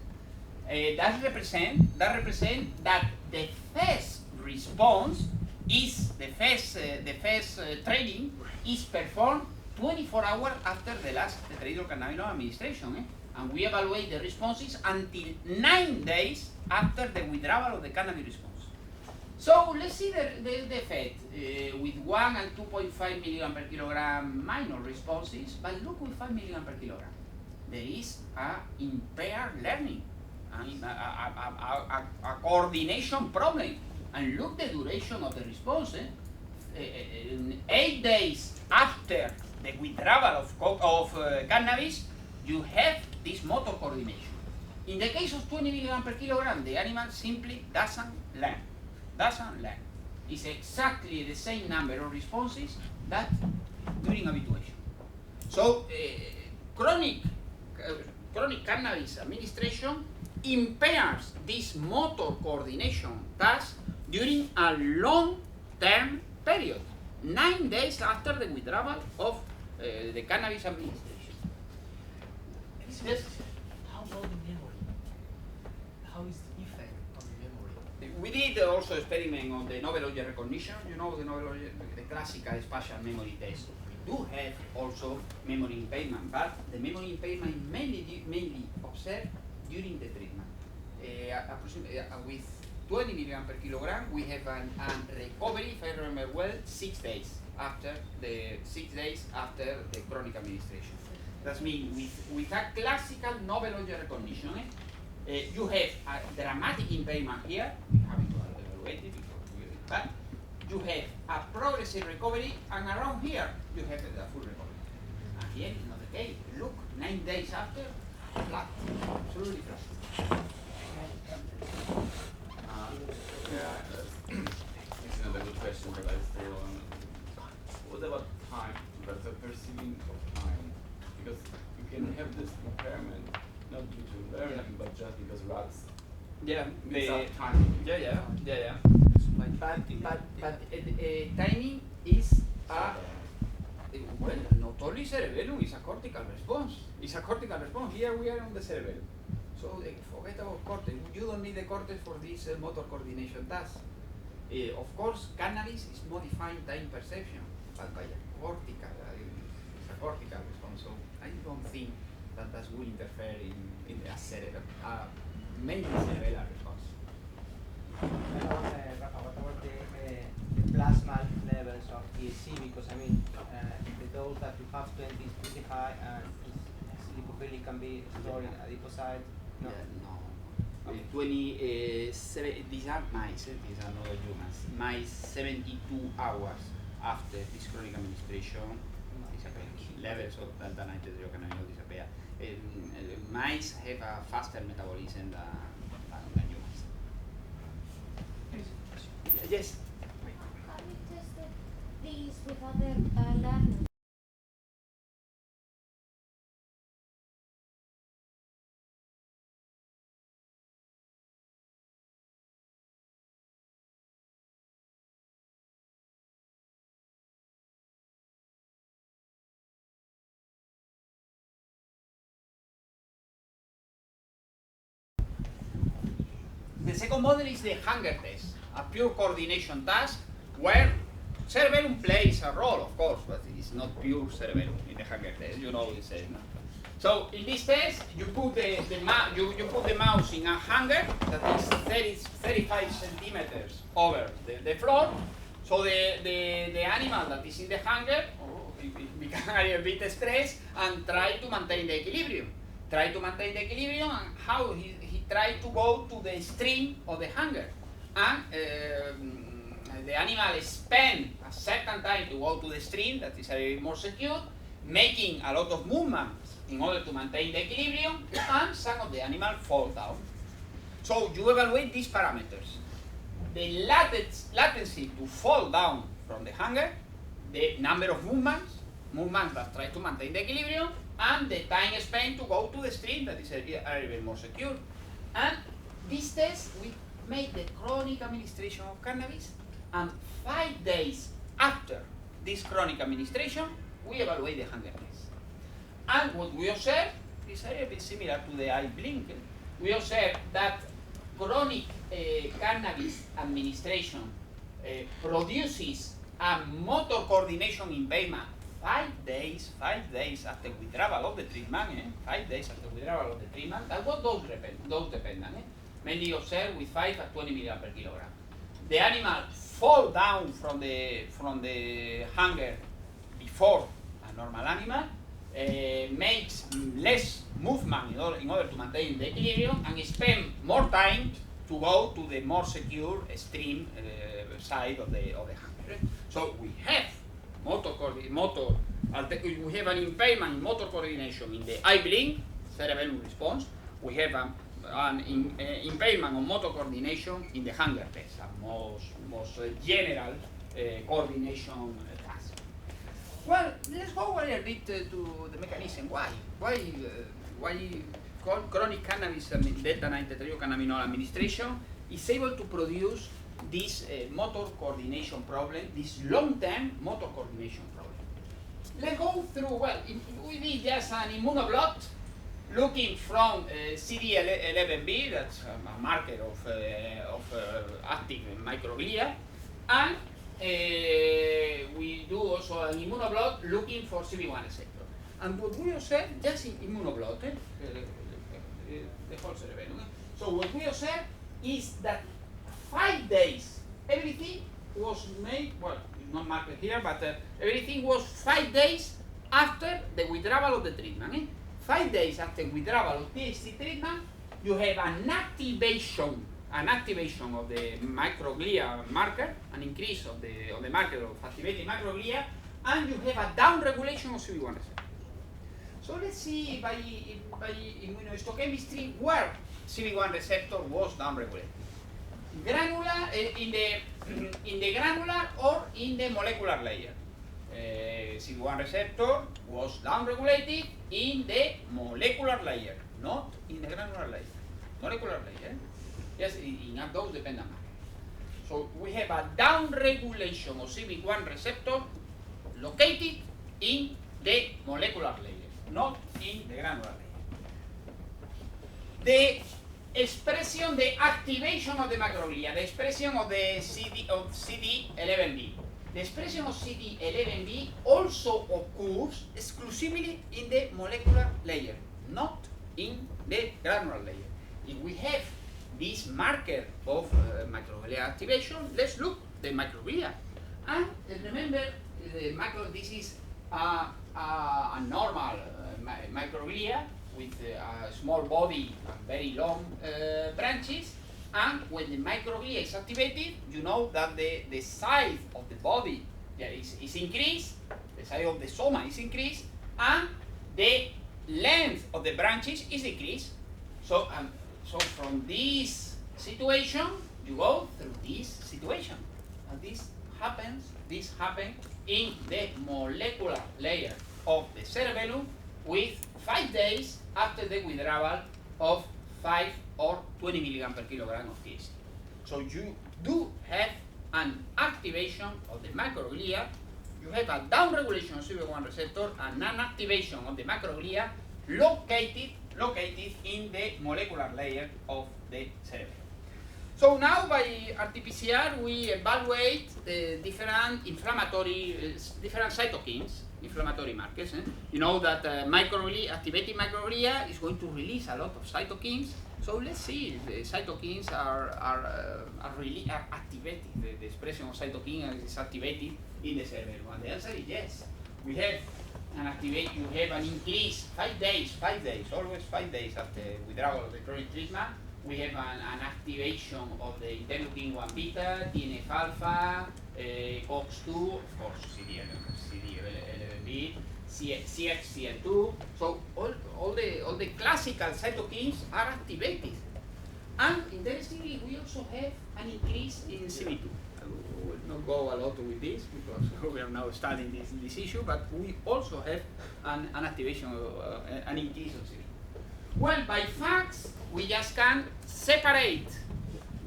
Speaker 1: That represent that the first response is the first training is performed 24 hours after the last tetrahydrocannabinol administration, and we evaluate the responses until 9 days after the withdrawal of the cannabis response. So let's see the effect with 1 and 2.5 milligram per kilogram minor responses, but look with 5 milligram per kilogram. There is a impaired learning, a coordination problem. And look the duration of the response. 8 days after the withdrawal of cannabis, you have this motor coordination. In the case of 20 milligram per kilogram, the animal simply doesn't learn. It's exactly the same number of responses that during habituation. So chronic cannabis administration impairs this motor coordination task during a long-term period, 9 days after the withdrawal of the cannabis administration. Yes?
Speaker 3: How about the memory? How is the effect on the memory?
Speaker 1: We did also experiment on the novel object recognition. You know the novel object, the classical spatial memory test. We do have also memory impairment, but the memory impairment mainly observed during the treatment. With 20 milligram per kilogram, we have a recovery, if I remember well, 6 days after the chronic administration. That means with a classical novel object recognition, you have a dramatic impairment here. We haven't evaluated it because but you have a progressive recovery, and around here you have a full recovery. And here is not the case. Look, 9 days after, flat, absolutely flat.
Speaker 6: It's another good question, but I still what about time? But the perceiving of time, because you can have this impairment not due to learning, but just because rats
Speaker 1: Yeah,
Speaker 6: mix
Speaker 1: the,
Speaker 6: up timing.
Speaker 1: yeah. But timing is well, not only cerebellum, it's a cortical response. It's a cortical response. Here we are on the cerebellum. So forget about cortex. You don't need the cortex for this motor coordination task. Of course, cannabis is modifying time perception, but by a cortical, it's a cortical response. So I don't think that will interfere in the mainly cerebellar response.
Speaker 4: Rafa, what about the plasma levels of THC? Because I mean, the dose that you have 20 is pretty high, and lipophilic can be stored in adipocyte. No.
Speaker 1: Yeah, no. 27, these are mice, these are not humans. Mice 72 hours after this chronic administration disappear. Levels of delta 9-hydrocannabidiol disappear. Mice have a faster metabolism than humans. Yes?
Speaker 8: Have you tested these with other learners?
Speaker 1: The second model is the hunger test, a pure coordination task where cerebellum plays a role, of course, but it is not pure cerebellum in the hunger test. You know it says, no? So in this test, you put you put the mouse in a hanger that is 35 centimeters over the floor. So the animal that is in the hanger becomes a bit stressed and try to maintain the equilibrium. And how he try to go to the stream of the hanger. And the animal spend a certain time to go to the stream, that is a little more secure, making a lot of movements in order to maintain the equilibrium, and some of the animal fall down. So you evaluate these parameters. The latency to fall down from the hanger, the number of movements that try to maintain the equilibrium, and the time spent to go to the stream, that is a little more secure. And this test, we made the chronic administration of cannabis, and 5 days after this chronic administration, we evaluate the hunger test. And what we observe is a little bit similar to the eye blink. We observe that chronic cannabis administration produces a motor coordination impairment 5 days after withdrawal of the treatment. 5 days after withdrawal of the treatment. That was dose dependent. Mainly observed with 5 at 20 milligrams per kilogram. The animal fall down from the hanger before a normal animal, makes less movement in order to maintain the equilibrium, and spend more time to go to the more secure stream side of the hanger. So we have we have an impairment in motor coordination in the eye blink, cerebellum response. We have an impairment on motor coordination in the hunger test, a most general coordination task. Well, let's go a little bit to the mechanism. Why chronic cannabis delta 9-tetrahydrocannabinol administration is able to produce this motor coordination problem, this long-term motor coordination problem. Let's go through, we did just an immunoblot looking from CD11B, that's a marker of active microglia, and we do also an immunoblot looking for CB1 receptor. And what we observe, just in immunoblot, the whole cerebellum. So what we observe is that 5 days, everything was made, it's not marked here, but everything was 5 days after the withdrawal of the treatment. 5 days after withdrawal of THC treatment, you have an activation of the microglia marker, an increase of the marker of activated microglia, and you have a downregulation of CB1 receptor. So let's see by immunohistochemistry where CB1 receptor was downregulated. Granular in the granular or in the molecular layer. CB1 receptor was downregulated in the molecular layer. not in the granular layer, molecular layer. Yes, in a dose-dependent manner. So we have a downregulation of CB1 receptor located in the molecular layer, not in the granular layer. The expression, the activation of the macroglia, the expression of the CD11B. The expression of CD11B also occurs exclusively in the molecular layer, not in the granular layer. If we have this marker of microglia activation, let's look the microglia. And remember, this is a normal microglia with a small body and very long branches. And when the microglia is activated, you know that the size of the body is increased, the size of the soma is increased, and the length of the branches is decreased. So from this situation, you go through this situation. And this happens in the molecular layer of the cerebellum with 5 days after the withdrawal of 5 or 20 milligram per kilogram of THC. So you do have an activation of the macroglia, you have a downregulation of CB1 receptor and an activation of the macroglia located in the molecular layer of the cerebellum. So now by RT-PCR we evaluate the different inflammatory, different cytokines, inflammatory markers. You know that activated microglia is going to release a lot of cytokines. So let's see if the cytokines are activated. The expression of cytokine is activated in the cerebellum. And the answer is yes. We have you have an increase 5 days, always 5 days after withdrawal of the chronic treatment. We have an activation of the interleukin 1 beta, TNF alpha, COX2, of course CD11B, CXCL2. So all the classical cytokines are activated. And interestingly, we also have an increase in CB2. We will not go a lot with this because we are now studying this issue, but we also have an activation, an increase of CB2. Well, by FACS, we just can separate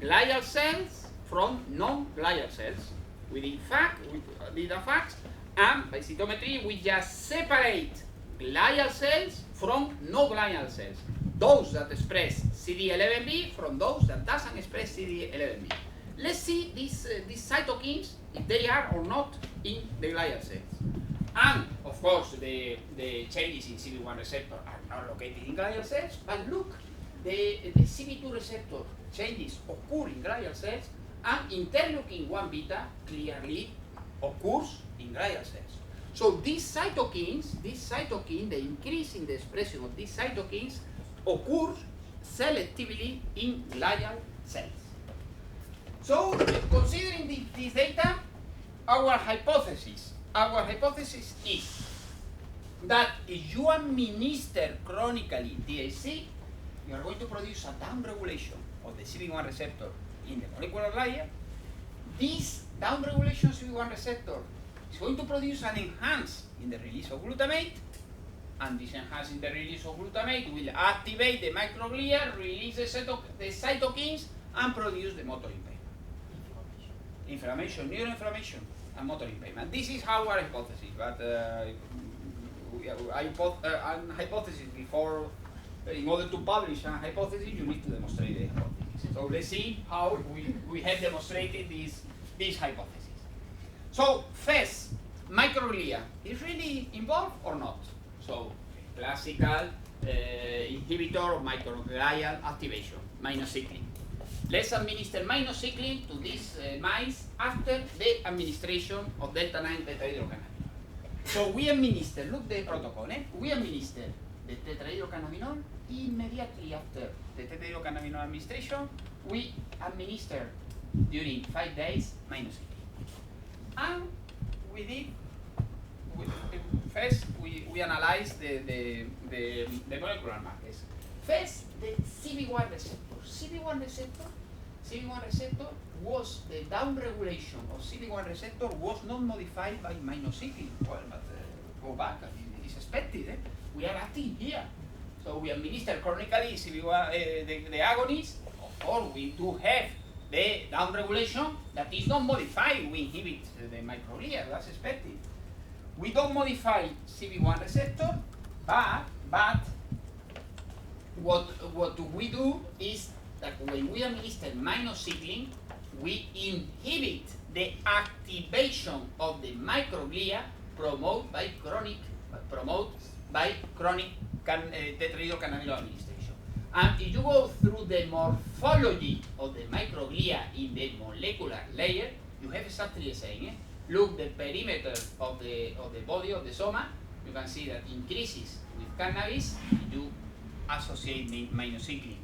Speaker 1: glial cells from non-glial cells. We did a FACS, and by cytometry, we just separate glial cells from no glial cells. Those that express CD11B from those that doesn't express CD11B. Let's see these cytokines, if they are or not in the glial cells. And, of course, the changes in CB1 receptor are not located in glial cells, but look, the CB2 receptor changes occur in glial cells, and interleukin 1 beta clearly occurs in glial cells. So these cytokines, the increase in the expression of these cytokines occurs selectively in glial cells. So, considering this data, our hypothesis is that if you administer chronically THC, you are going to produce a downregulation of the CB1 receptor in the molecular layer. This downregulation of CB1 receptor is going to produce an enhance in the release of glutamate, and this enhance in the release of glutamate will activate the microglia, release the cytokines, and produce the motor impairment. Inflammation, neuroinflammation, and motor impairment. This is our hypothesis, but an hypothesis before, in order to publish a hypothesis, you need to demonstrate the hypothesis. So let's see how we have demonstrated this hypothesis. So first, microglia is really involved or not? So classical inhibitor of microglial activation, minocycline. Let's administer minocycline to these mice after the administration of delta-9 tetrahydrocannabinol. So we administer, look the protocol, we administer the tetrahydrocannabinol immediately after the tetrahydrocannabinol administration. We administer during 5 days minocycline. And first we analyze the molecular markers. First, the CB1 receptor. CB1 receptor was the downregulation of CB1 receptor was not modified by minocycline. Well, but go back, it is expected. We are acting here. So we administer chronically CB1, the agonist. Of course, we do have the downregulation that is not modified. We inhibit the microglia, that's expected. We don't modify CB1 receptor, but what we do is that when we administer minocycline, we inhibit the activation of the microglia promoted by chronic tetrahydrocannabinol administration. And if you go through the morphology of the microglia in the molecular layer, you have exactly the same. Look, the perimeter of the body of the soma, you can see that increases with cannabis. You associate minocycline,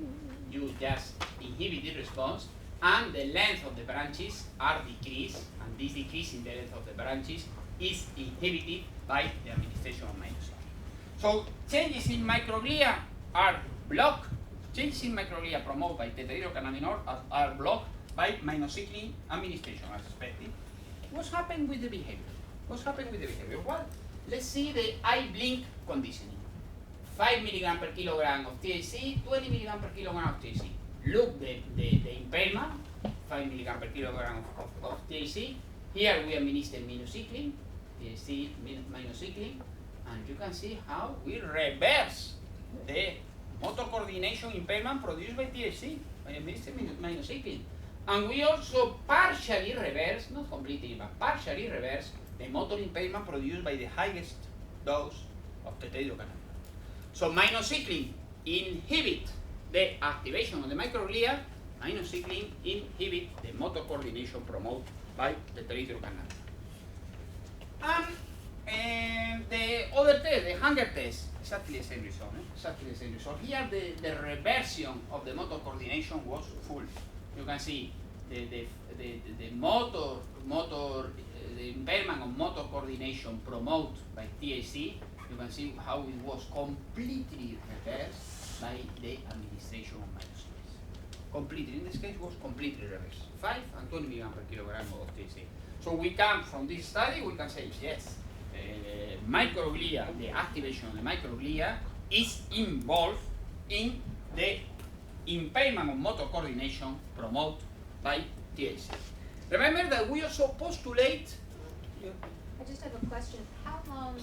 Speaker 1: you just inhibit the response, and the length of the branches are decreased, and this decrease in the length of the branches is inhibited by the administration of minocycline. So changes in microglia are blocked. Changes in microglia promoted by tetrahydrocannabinol are blocked by minocycline administration as expected. What's happened with the behavior? What's happened with the behavior? Well, let's see the eye blink conditioning. 5 milligram per kilogram of THC, 20 milligram per kilogram of THC. Look the impairment, 5 milligram per kilogram of THC. Here we administer minocycline, THC minocycline, and you can see how we reverse the motor coordination impairment produced by THC, by administering minocycline. And we also partially reverse, not completely, but partially reverse the motor impairment produced by the highest dose of tetrahydrocannabinol. So minocycline inhibit the activation of the microglia, minocycline inhibit the motor coordination promoted by tetrahydrocannabinol. And the other test, the hunger test, exactly the same result. Exactly the same result. Here the reversion of the motor coordination was full. You can see the impairment of motor coordination promoted by THC. You can see how it was completely reversed by the administration of minocycline. Completely, in this case, was completely reversed. 5 and 20 milligrams per kilogram of THC. So we can, from this study, we can say yes, microglia, the activation of the microglia is involved in the impairment of motor coordination promoted by THC. Remember that we also postulate.
Speaker 2: I just have a question. How long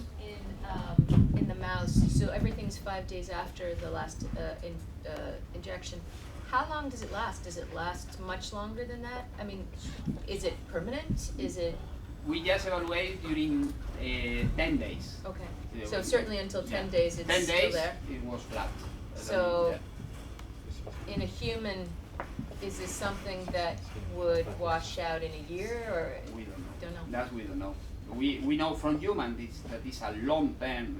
Speaker 2: in the mouse? So everything's 5 days after the last injection. How long does it last? Does it last much longer than that? I mean, is it permanent? Is it?
Speaker 1: We just evaluate during 10 days.
Speaker 2: Okay. So certainly until 10 days, it's
Speaker 1: 10 days,
Speaker 2: still there.
Speaker 1: It was flat.
Speaker 2: So in a human, is this something that would wash out in a year, or
Speaker 1: we don't know?
Speaker 2: Don't know.
Speaker 1: That we don't know. We know from humans that it's a long-term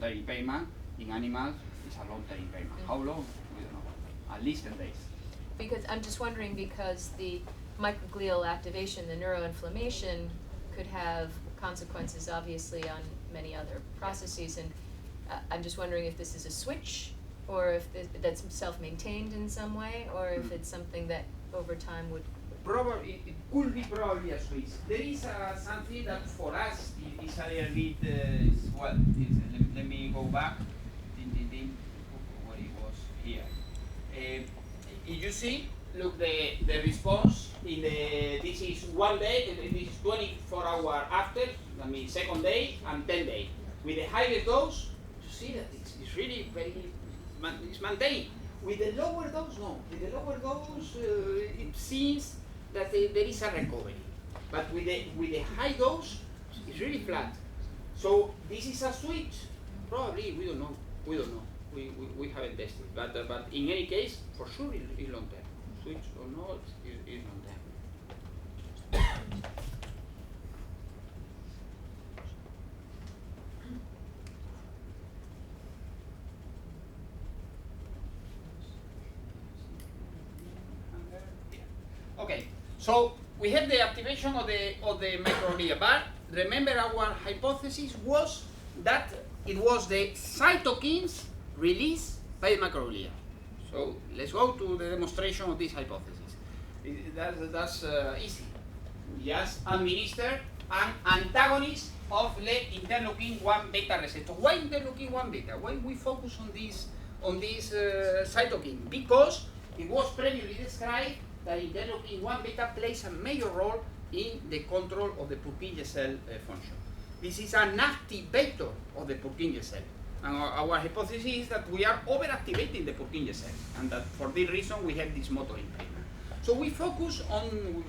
Speaker 1: impairment. In animals, it's a long-term impairment. How long? We don't know. At least 10 days.
Speaker 2: Because I'm just wondering, because the microglial activation, the neuroinflammation, could have consequences obviously on many other processes, and I'm just wondering if this is a switch, or if that's self-maintained in some way, or if it's something that over time would.
Speaker 1: Probably, it could be probably a switch. There is something that for us is a little bit, let me go back, what it was here. If you see, look, the response in this is 1 day, this is 24 hours after, I mean second day and 10 days. With the highest dose, you see that it's really it's maintained. With the lower dose, no. With the lower dose, it seems that there is a recovery. But with the high dose, it's really flat. So this is a switch? Probably, we don't know. We don't know. We haven't tested. But in any case, for sure, it's long term. Switch or not, it's long term. Okay, so we have the activation of the microglia, but remember our hypothesis was that it was the cytokines released by the microglia. So let's go to the demonstration of this hypothesis. That's easy. Just administer an antagonist of the interleukin-1 beta receptor. Why interleukin-1 beta? Why we focus on this cytokine? Because it was previously described that interleukin-1 beta plays a major role in the control of the Purkinje cell function. This is an activator of the Purkinje cell. And our hypothesis is that we are overactivating the Purkinje cell, and that for this reason we have this motor impairment. So we focus on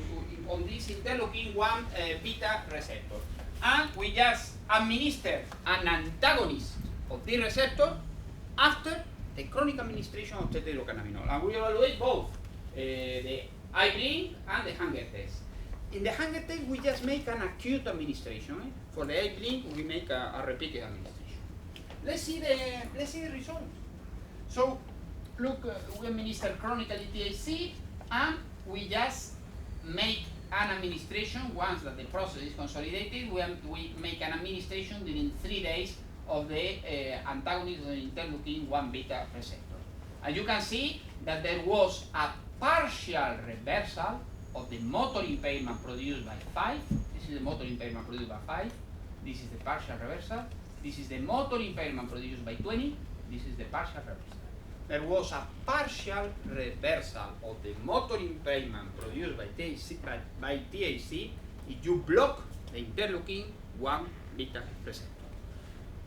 Speaker 1: this interleukin-1 beta receptor, and we just administer an antagonist of the receptor after the chronic administration of tetehydrocannabinol. And we evaluate both the eye-blink and the hunger test. In the hunger test, we just make an acute administration. For the eye-blink, we make a repeated administration. Let's see the results. So, look, we administer chronically THC, and we just make an administration once that the process is consolidated. We make an administration during 3 days of the antagonist of the interleukin-1 beta receptor. And you can see that there was a partial reversal of the motor impairment produced by 5. This is the motor impairment produced by 5. This is the partial reversal. This is the motor impairment produced by 20. This is the partial reversal. There was a partial reversal of the motor impairment produced by THC if you block the interleukin-1 beta receptor.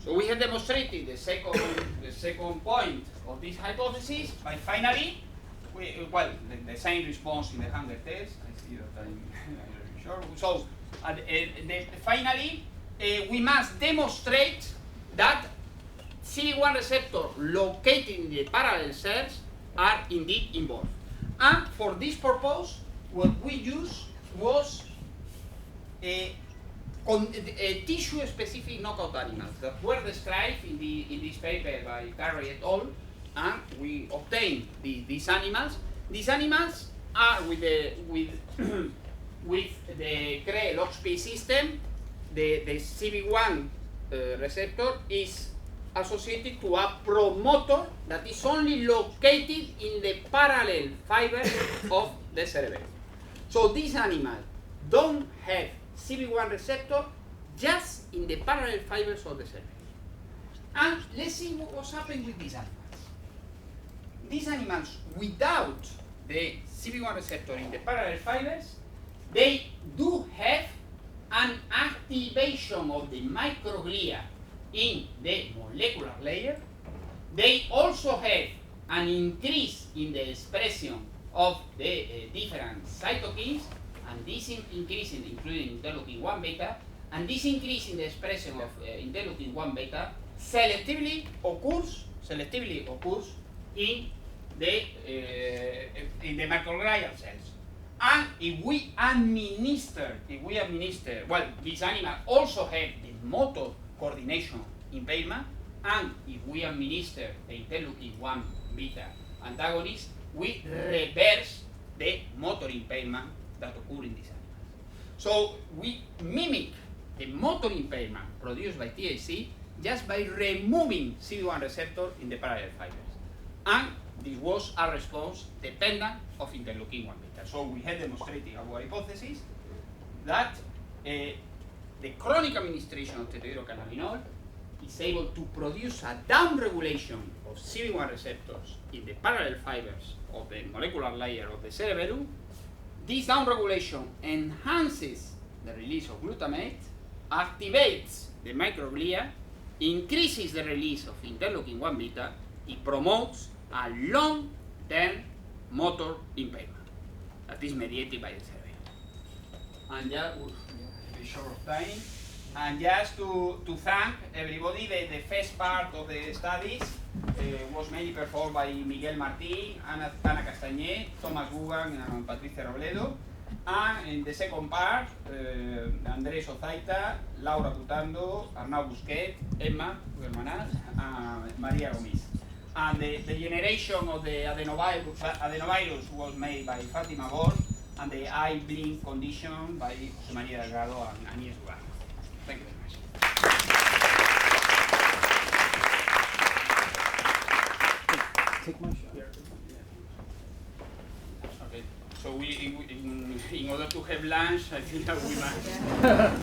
Speaker 1: So we have demonstrated the second point of this hypothesis by finally, the same response in the hunger test. I see that I'm sure. So finally, we must demonstrate that CB1 receptor located in the parallel cells are indeed involved. And for this purpose, what we used was a tissue-specific knockout animals that were described in this paper by Carey et al. And we obtained these animals. These animals are with the CRE-LOXP system. The CB1 receptor is associated to a promoter that is only located in the parallel fibers of the cerebellum. So these animals don't have CB1 receptor just in the parallel fibers of the cerebellum. And let's see what's happening with these animals. These animals without the CB1 receptor in the parallel fibers, they do have an activation of the microglia in the molecular layer. They also have an increase in the expression of the different cytokines, and this increase including interleukin-1 beta, and this increase in the expression of interleukin-1 beta selectively occurs in the microglial cells. And if we administer, well, these animals also have the motor coordination impairment, and if we administer the interleukin-1 beta antagonist, we reverse the motor impairment that occur in these animals. So we mimic the motor impairment produced by THC just by removing CB1 receptor in the parallel fibers. And this was a response dependent of interleukin-1 beta. So we had demonstrated our hypothesis that the chronic administration of tetehydrocannabinol is able to produce a downregulation of CB1 receptors in the parallel fibers of the molecular layer of the cerebellum. This downregulation enhances the release of glutamate, activates the microglia, increases the release of interleukin-1 beta, it promotes a long-term motor impairment that is mediated by the cerebellum. And just, be short of time, and just to thank everybody, the first part of the studies was mainly performed by Miguel Martín, Ana Castañé, Thomas Gugan, and Patricia Robledo. And in the second part, Andrés Ozaita, Laura Putando, Arnau Busquet, Emma Hermanas, and Maria Gomis. And the generation of the adenovirus was made by Fatima Bor, and the eye blink condition by José María Delgado and Agnès Duval. Thank you very much.
Speaker 7: Take my shot.
Speaker 1: Okay, so in order to have lunch, I think that we must.